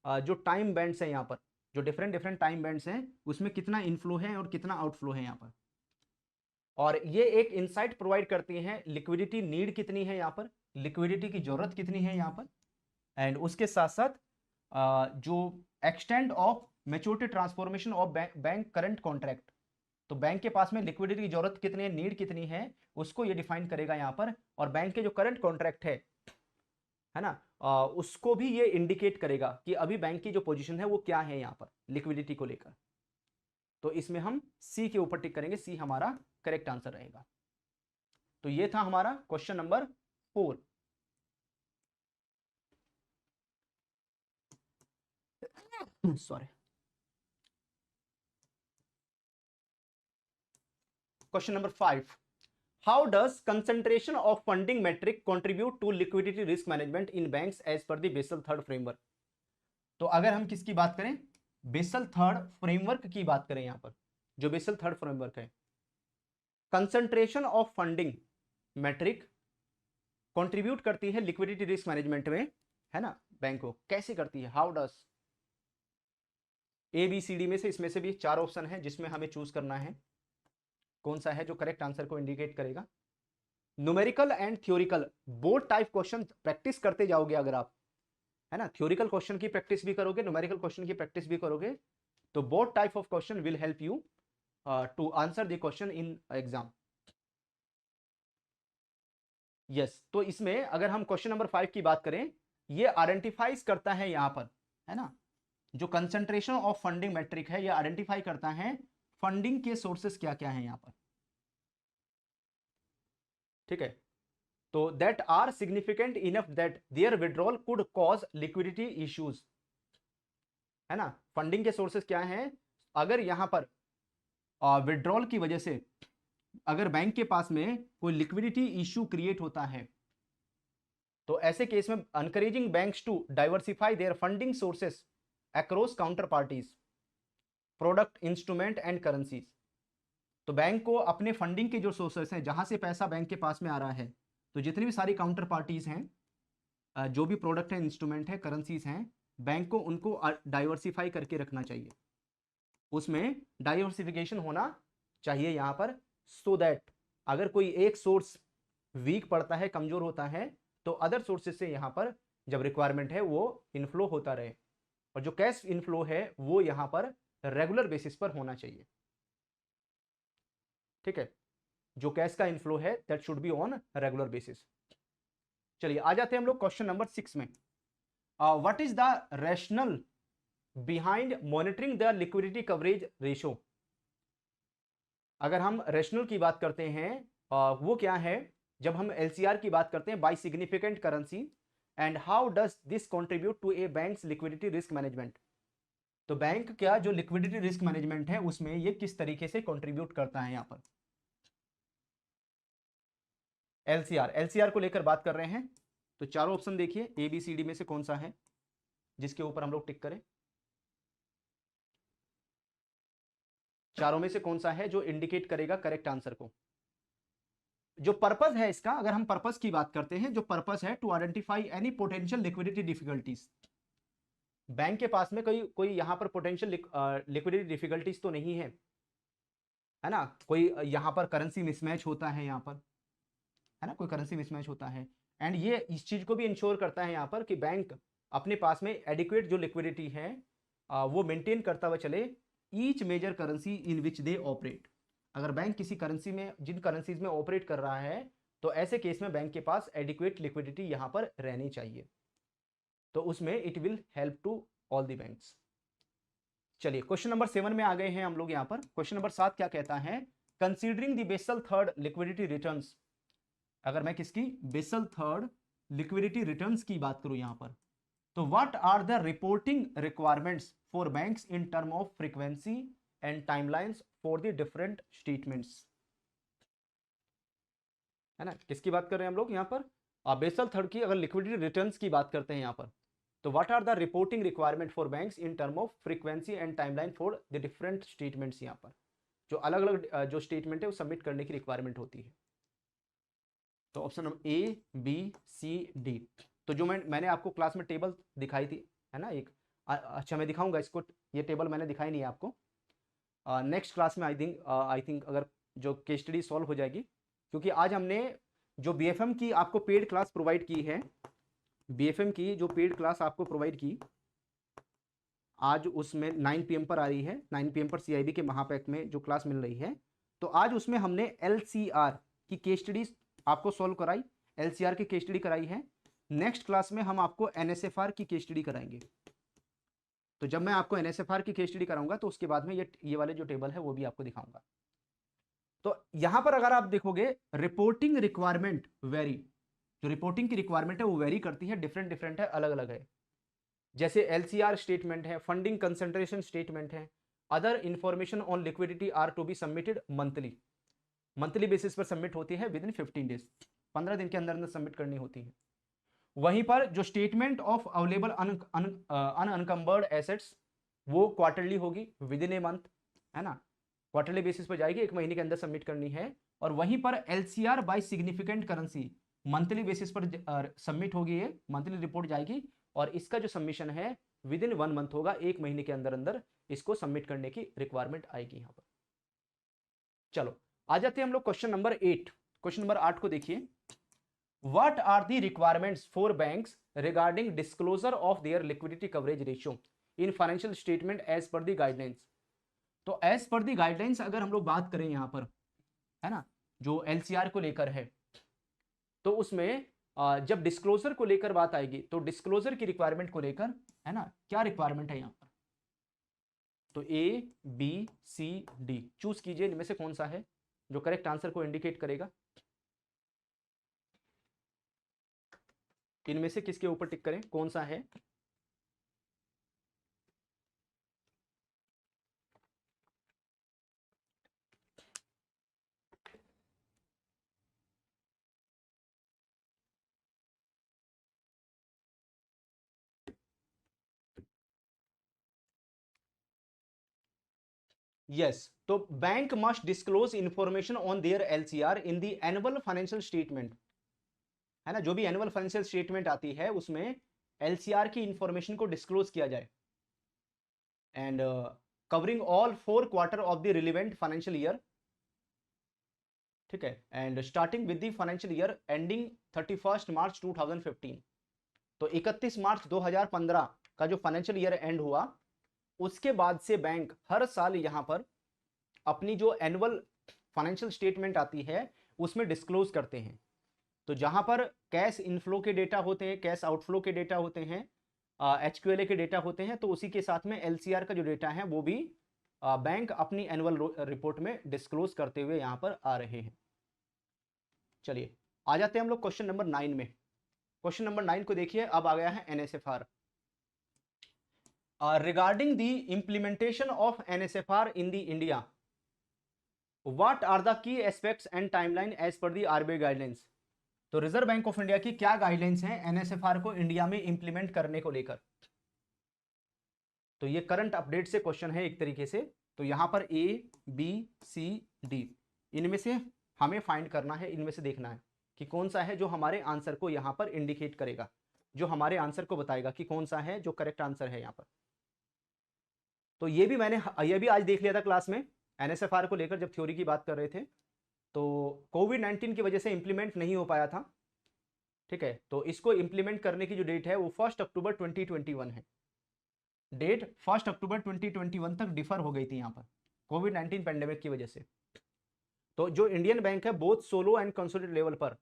जो टाइम बैंड्स है यहां पर, जो डिफरेंट डिफरेंट टाइम बैंड्स हैं उसमें कितना इनफ्लो है और कितना आउटफ्लो है यहां पर। और ये एक इंसाइट प्रोवाइड करती हैं लिक्विडिटी नीड कितनी है यहां पर, लिक्विडिटी की जरूरत कितनी है यहां पर, एंड उसके साथ साथ जो extend of maturity transformation of bank current contract. तो बैंक के पास में लिक्विडिटी की जरूरत कितनी है, नीड कितनी है, उसको ये डिफाइन करेगा यहां पर। और बैंक के जो करंट कॉन्ट्रैक्ट है ना, उसको भी ये इंडिकेट करेगा कि अभी बैंक की जो पोजीशन है वो क्या है यहां पर लिक्विडिटी को लेकर। तो इसमें हम सी के ऊपर टिक करेंगे, सी हमारा करेक्ट आंसर रहेगा। तो ये था हमारा question number 4। Sorry. Question number 5, how does concentration of funding metric contribute to liquidity risk management in banks as per the Basel third framework. तो अगर हम किसकी बात करें, बेसल थर्ड फ्रेमवर्क की बात करें, यहां पर जो बेसल थर्ड फ्रेमवर्क है, concentration of funding metric contribute करती है लिक्विडिटी रिस्क मैनेजमेंट में, है ना, बैंक को कैसे करती है, how does. A B C D में से इसमें से भी 4 ऑप्शन है जिसमें हमें चूज करना है कौन सा है जो करेक्ट आंसर को इंडिकेट करेगा। Numerical and theoretical both type question practice करते जाओगे अगर आप, है ना, थ्योरिकल क्वेश्चन की प्रैक्टिस भी करोगे, न्यूमेरिकल क्वेश्चन की प्रैक्टिस भी करोगे, तो both type of question will help you to answer the question in exam. Yes, तो इसमें अगर हम क्वेश्चन नंबर 5 की बात करें, ये आइडेंटिफाइज करता है यहां पर, है ना, जो कंसंट्रेशन ऑफ फंडिंग मैट्रिक है ये आइडेंटिफाई करता है फंडिंग के सोर्सेस क्या क्या है यहां पर, ठीक है। तो that are significant enough that their withdrawal could cause liquidity issues, है ना, फंडिंग के सोर्सेस क्या हैं, अगर यहां पर विड्रॉल की वजह से अगर बैंक के पास में कोई लिक्विडिटी इश्यू क्रिएट होता है तो ऐसे केस में encouraging banks to diversify their funding sources across counterparties product instrument and currencies. तो बैंक को अपने फंडिंग के जो सोर्सेस हैं जहां से पैसा बैंक के पास में आ रहा है, तो जितनी भी सारी काउंटर पार्टीज हैं, जो भी प्रोडक्ट है, इंस्ट्रूमेंट है, करेंसीज हैं, बैंक को उनको डाइवर्सिफाई करके रखना चाहिए, उसमें डाइवर्सिफिकेशन होना चाहिए यहां पर, सो दैट अगर कोई एक सोर्स वीक पड़ता है, कमजोर होता है, तो अदर सोर्सेस से यहां पर जब रिक्वायरमेंट है वो इनफ्लो होता रहे, और जो कैश इनफ्लो है वो यहां पर रेगुलर बेसिस पर होना चाहिए, ठीक है, जो कैश का इनफ्लो है that should be on regular basis. चलिए आ जाते हैं हम लोग क्वेश्चन नंबर 6 में। What is the rational behind monitoring the liquidity coverage ratio. अगर हम रैशनल की बात करते हैं, वो क्या है, जब हम एलसीआर की बात करते हैं, by significant currency, and how does this contribute to a bank's liquidity risk management. तो बैंक क्या जो लिक्विडिटी रिस्क मैनेजमेंट है उसमें ये किस तरीके से कंट्रीब्यूट करता है, यहां पर एलसीआर, एलसीआर को लेकर बात कर रहे हैं। तो चारों ऑप्शन देखिए, ए बी सी डी में से कौन सा है जिसके ऊपर हम लोग टिक करें, चारों में से कौन सा है जो इंडिकेट करेगा करेक्ट आंसर को। जो पर्पस है इसका, अगर हम पर्पस की बात करते हैं, जो पर्पस है to identify any potential liquidity difficulties, bank के पास में कोई कोई यहां पर पोटेंशियल लिक्विडिटी डिफिकल्टीज तो नहीं है ना, कोई यहां पर करेंसी मिसमैच होता है यहां पर, है ना, कोई करेंसी मिसमैच होता है, एंड ये इस चीज को भी इंश्योर करता है यहां पर कि बैंक अपने पास में एडिक्वेट जो लिक्विडिटी है वो मेंटेन करता हुआ चले each major currency in which they operate. अगर बैंक किसी करेंसी में, जिन करेंसीज में ऑपरेट कर रहा है, तो ऐसे केस में बैंक के पास एडिक्वेट लिक्विडिटी यहां पर रहनी चाहिए, तो उसमें it will help to all the banks. चलिए क्वेश्चन नंबर 7 में आ गए हैं हम लोग यहां पर। क्वेश्चन नंबर 7 क्या कहता है, considering the Basel third liquidity returns. अगर मैं किसकी, बेसल थर्ड लिक्विडिटी रिटर्न्स की बात करूं यहां पर, तो what are the reporting requirements for banks in term of frequency and timelines for the different statements. है ना, किसकी बात कर रहे हैं हम लोग यहाँ पर, बेसल थर्ड की अगर लिक्विडिटी रिटर्न्स की बात करते हैं यहाँ पर, तो what are the reporting requirement for banks in term of frequency and timeline for the different statements, यहाँ पर जो अलग अलग जो स्टेटमेंट है वो सबमिट करने की रिक्वायरमेंट होती है। तो option number A B C D. तो जो मैंने आपको क्लास में टेबल दिखाई थी, है ना एक, अच्छा मैं दिखाऊंगा इसको, ये टेबल मैंने दिखाई नहीं है आपको, नेक्स्ट क्लास में आई थिंक अगर जो केस स्टडी सॉल्व हो जाएगी, क्योंकि आज हमने जो बीएफएम की आपको पेड क्लास प्रोवाइड की है, बीएफएम की जो पेड क्लास आपको प्रोवाइड की आज उसमें 9 PM पर आ रही है, 9 PM पर सीआईबी के महापैक में जो क्लास मिल रही है, तो आज उसमें हमने एलसीआर की केस स्टडी आपको सॉल्व कराई, एलसीआर की केस स्टडी कराई है। नेक्स्ट क्लास में हम आपको एनएसएफआर की केस स्टडी कराएंगे। तो जब मैं आपको एनएसएफआर की केस स्टडी कराऊंगा तो उसके बाद में ये वाले जो टेबल है वो भी आपको दिखाऊंगा। तो यहां पर अगर आप देखोगे रिपोर्टिंग रिक्वायरमेंट वेरी, जो रिपोर्टिंग की रिक्वायरमेंट है वो वेरी करती है, डिफरेंट डिफरेंट है, अलग अलग है। जैसे एलसीआर स्टेटमेंट है, फंडिंग कंसंट्रेशन स्टेटमेंट है, other information on liquidity are to be submitted monthly basis पर सबमिट होती है विद इन 15 डेज, 15 दिन के अंदर अंदर सबमिट करनी होती है। वहीं पर जो स्टेटमेंट ऑफ अवेलेबल अनअनकम्बर्ड एसेट्स वो क्वार्टरली होगी विद इन ए मंथ, है ना, क्वार्टरली बेसिस पर जाएगी, एक महीने के अंदर सबमिट करनी है। और वहीं पर LCR by significant currency monthly basis पर सबमिट होगी, ये मंथली रिपोर्ट जाएगी, और इसका जो सबमिशन है विद इन 1 मंथ होगा, एक महीने के अंदर अंदर इसको सबमिट करने की रिक्वायरमेंट आएगी यहां पर। चलो आ जाते हैं हम लोग क्वेश्चन नंबर 8। क्वेश्चन नंबर 8 को देखिए, what are the requirements for banks regarding disclosure of their liquidity coverage ratio in financial statement as per the guidelines. तो एज पर द गाइडलाइंस अगर हम लोग बात करें यहां पर, है ना, जो एलसीआर को लेकर है, तो उसमें जब डिस्क्लोजर को लेकर बात आएगी तो डिस्क्लोजर की रिक्वायरमेंट को लेकर, है ना, क्या रिक्वायरमेंट है यहां पर, तो A B C D choose कीजिए, इनमें से कौन सा है जो करेक्ट आंसर को इंडिकेट करेगा, इनमें से किसके ऊपर टिक करें, कौन सा है। यस, तो bank must disclose information on their LCR in the annual financial statement, है ना, जो भी एनुअल फाइनेंशियल स्टेटमेंट आती है उसमें एलसीआर की इंफॉर्मेशन को डिस्क्लोज किया जाए, and covering all 4 quarter of the relevant financial year, ठीक है, and starting with the financial year ending 31 मार्च 2015। तो 31 मार्च 2015 का जो फाइनेंशियल ईयर एंड हुआ, उसके बाद से बैंक हर साल यहां पर अपनी जो एनुअल फाइनेंशियल स्टेटमेंट आती है उसमें डिस्क्लोज करते हैं। तो जहां पर कैश इनफ्लो के डेटा होते हैं, कैश आउटफ्लो के डेटा होते हैं, एचक्यूएलए के डेटा होते हैं, तो उसी के साथ में एलसीआर का जो डेटा है वो भी बैंक अपनी एनुअल रिपोर्ट में डिस्क्लोज करते हुए यहां पर आ रहे हैं। चलिए आ जाते हैं हम लोग क्वेश्चन नंबर 9 में। क्वेश्चन नंबर 9 को देखिए, अब आ गया है NSFR. Regarding the implementation of NSFR in the India, what are the key aspects and timeline as per the RBI guidelines. तो रिजर्व बैंक ऑफ इंडिया की क्या गाइडलाइंस हैं एनएसएफआर को इंडिया में इंप्लीमेंट करने को लेकर। तो ये करंट अपडेट से क्वेश्चन है एक तरीके से। तो यहां पर ए बी सी डी, इनमें से हमें फाइंड करना है, इनमें से देखना है कि कौन सा है जो हमारे आंसर को यहां पर इंडिकेट करेगा, जो हमारे आंसर को बताएगा कि कौन सा है जो करेक्ट आंसर है यहां पर। तो ये भी आज देख लिया था क्लास में, एनएसएफआर को लेकर जब थ्योरी की बात कर रहे थे, तो कोविड-19 की वजह से इंप्लीमेंट नहीं हो पाया था, ठीक है। तो इसको इंप्लीमेंट करने की जो डेट है वो 1 अक्टूबर 2021 है। डेट 1 अक्टूबर 2021 तक डिफर हो गई थी यहां पर कोविड-19 पेंडेमिक की वजह से। तो जो इंडियन बैंक है both solo and consolidated level पर,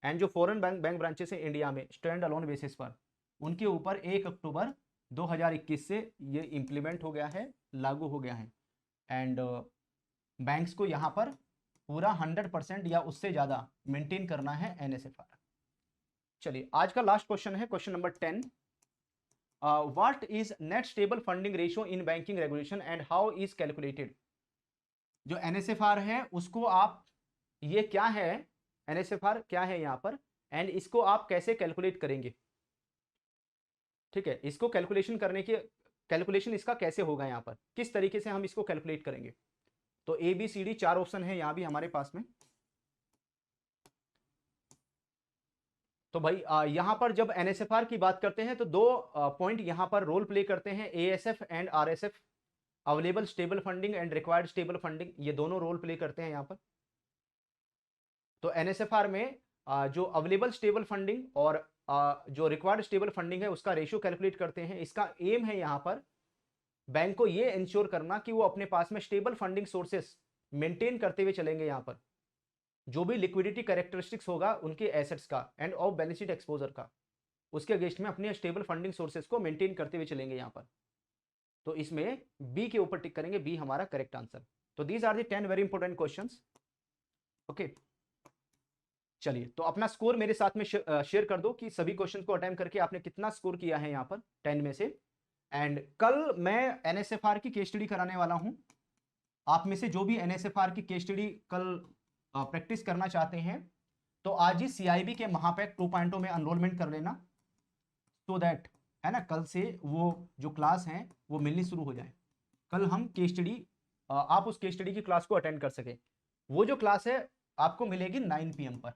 एंड जो फॉरेन बैंक ब्रांचेस है इंडिया में स्टैंड अलोन बेसिस पर, उनके ऊपर 1 अक्टूबर 2021 से ये इंप्लीमेंट हो गया है, लागू हो गया है। एंड बैंक्स को यहां पर पूरा 100% या उससे ज्यादा मेंटेन करना है एनएसएफआर। चलिए आज का लास्ट क्वेश्चन है question number 10। What is net stable funding ratio in banking regulation and how is calculated. जो एनएसएफआर है उसको आप, ये क्या है NSFR क्या है यहाँ पर, एंड इसको आप कैसे कैलकुलेट करेंगे, ठीक है, इसको कैलकुलेशन इसका कैसे होगा, यहाँ पर किस तरीके से हम इसको कैलकुलेट करेंगे। तो ABCD 4 ऑप्शन है यहाँ भी हमारे पास में। तो भाई यहाँ पर जब NSFR की बात करते हैं तो दो पॉइंट यहाँ पर रोल प्ले करते हैं, ASF and RSF, available stable funding and required stable funding, ये दोनों रोल प्ले करते हैं यहाँ पर। तो NSFR में जो अवेलेबल स्टेबल फंडिंग और जो रिक्वायर्ड स्टेबल फंडिंग है उसका रेशियो कैलकुलेट करते हैं। इसका एम है यहाँ पर बैंक को ये इंश्योर करना कि वो अपने पास में स्टेबल फंडिंग सोर्सेस मेंटेन करते हुए चलेंगे, यहाँ पर जो भी लिक्विडिटी कैरेक्टरिस्टिक्स होगा उनके एसेट्स का and off balance sheet exposure का, उसके अगेंस्ट में अपने स्टेबल फंडिंग सोर्सेस को मेंटेन करते हुए चलेंगे यहाँ पर। तो इसमें बी के ऊपर टिक करेंगे, बी हमारा करेक्ट आंसर। तो these are the 10 very important questions. Okay, चलिए तो अपना स्कोर मेरे साथ में शेयर कर दो कि सभी क्वेश्चन को अटेम्प्ट करके आपने कितना स्कोर किया है यहाँ पर 10 में से। एंड कल मैं NSFR की केस स्टडी कराने वाला हूं। आप में से जो भी NSFR की केस स्टडी कल प्रैक्टिस करना चाहते हैं तो आज ही CIB के महापैक 2.0 में एनरोलमेंट कर लेना, सो दैट है ना कल से वो जो क्लास है वो मिलनी शुरू हो जाए। कल हम केस स्टडी, आप उस केस स्टडी की क्लास को अटेंड कर सके। वो जो क्लास है आपको मिलेगी 9 PM पर।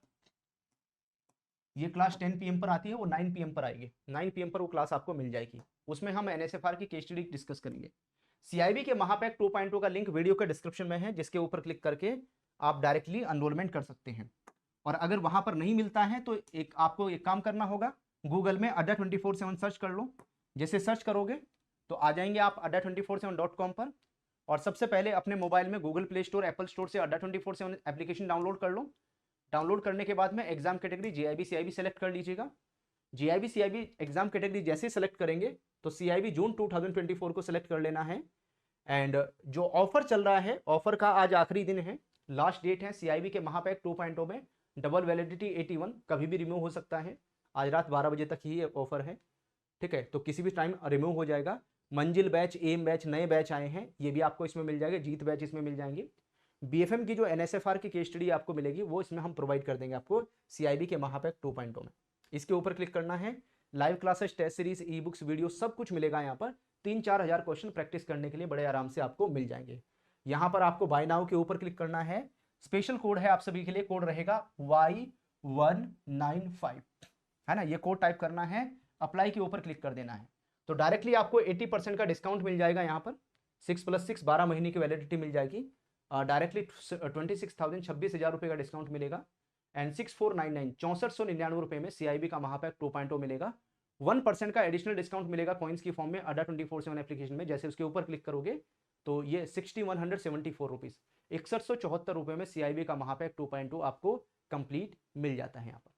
ये क्लास 10 PM पर आती है, वो 9 PM पर आएगी। 9 PM पर वो क्लास आपको मिल जाएगी। उसमें हम NSFR की केस स्टडी डिस्कस करेंगे। CIB के महापैक 2.0 का लिंक वीडियो के डिस्क्रिप्शन में है, जिसके ऊपर क्लिक करके आप डायरेक्टली एनरोलमेंट कर सकते हैं। और अगर वहां पर नहीं मिलता है तो आपको एक काम करना होगा, गूगल में अड्डा 24/7 सर्च कर लो। जैसे सर्च करोगे तो आ जाएंगे आप adda247.com पर, और सबसे पहले अपने मोबाइल में Google play store, Apple store से adda247 एप्लीकेशन डाउनलोड कर लो। डाउनलोड करने के बाद में exam category JIB CIB select कर लीजिएगा। JIB CIB एग्जाम कैटेगरी जैसे सेलेक्ट करेंगे तो CIB जून 2024 को सेलेक्ट कर लेना है। एंड जो ऑफर चल रहा है, ऑफर का आज आखिरी दिन है, लास्ट डेट है CIB के महापैक 2.0 में। डबल वैलिडिटी 81, कभी भी रिमूव हो सकता है। आज रात 12 बजे तक ही ऑफर है, ठीक है, तो किसी भी टाइम रिमूव हो जाएगा। मंजिल बैच, एम बैच, नए बैच आए हैं, ये भी आपको इसमें मिल जाएंगे। जीत बैच इसमें मिल जाएंगे। BFM की जो NSFR की केस स्टडी आपको मिलेगी वो इसमें हम प्रोवाइड कर देंगे आपको CIB के महापैक 2.0 में। इसके ऊपर क्लिक करना है, live classes, test series, e books, video सब कुछ मिलेगा यहाँ पर। 3-4 हज़ार क्वेश्चन प्रैक्टिस करने के लिए बड़े आराम से आपको मिल जाएंगे। यहाँ पर आपको बाय नाउ के ऊपर क्लिक करना है। स्पेशल कोड है आप सभी के लिए, कोड रहेगा Y195, है ना, ये कोड टाइप करना है, अप्लाई के ऊपर क्लिक कर देना है। तो डायरेक्टली आपको 80% का डिस्काउंट मिल जाएगा यहाँ पर। 6+6 12 महीने की वैलिडिटी मिल जाएगी। डायरेक्टली 26,000 26,000 रुपये का डिस्काउंट मिलेगा। एंड 6499 6499 रुपये में CIB का महापैक 2.0 मिलेगा। 1% का एडिशनल डिस्काउंट मिलेगा कॉइन्स की फॉर्म में adda247 एप्लीकेशन में। जैसे उसके ऊपर क्लिक करोगे तो ये 6174 रुपीज़, 6174 रुपये में CIB का महापैक 2.0 आपको कंप्लीट मिल जाता है। यहाँ पर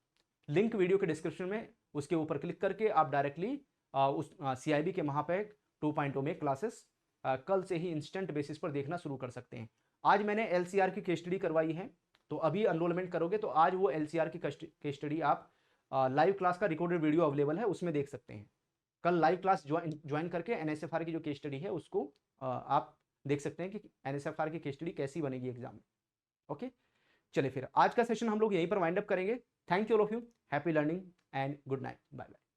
लिंक वीडियो के डिस्क्रिप्शन में, उसके ऊपर क्लिक करके आप डायरेक्टली उस CIB के महापैक 2.0 में क्लासेस कल से ही इंस्टेंट बेसिस पर देखना शुरू कर सकते हैं। आज मैंने LCR की केस स्टडी करवाई है, तो अभी एनरोलमेंट करोगे तो आज वो LCR की केस स्टडी आप लाइव क्लास का रिकॉर्डेड वीडियो अवेलेबल है, उसमें देख सकते हैं। कल लाइव क्लास ज्वाइन करके NSFR की जो केस स्टडी है उसको आप देख सकते हैं कि NSFR की केस स्टडी कैसी बनेगी एग्जाम में। ओके, चलिए फिर आज का सेशन हम लोग यहीं पर वाइंड अप करेंगे। Thank you all of you, happy learning and good night, bye bye.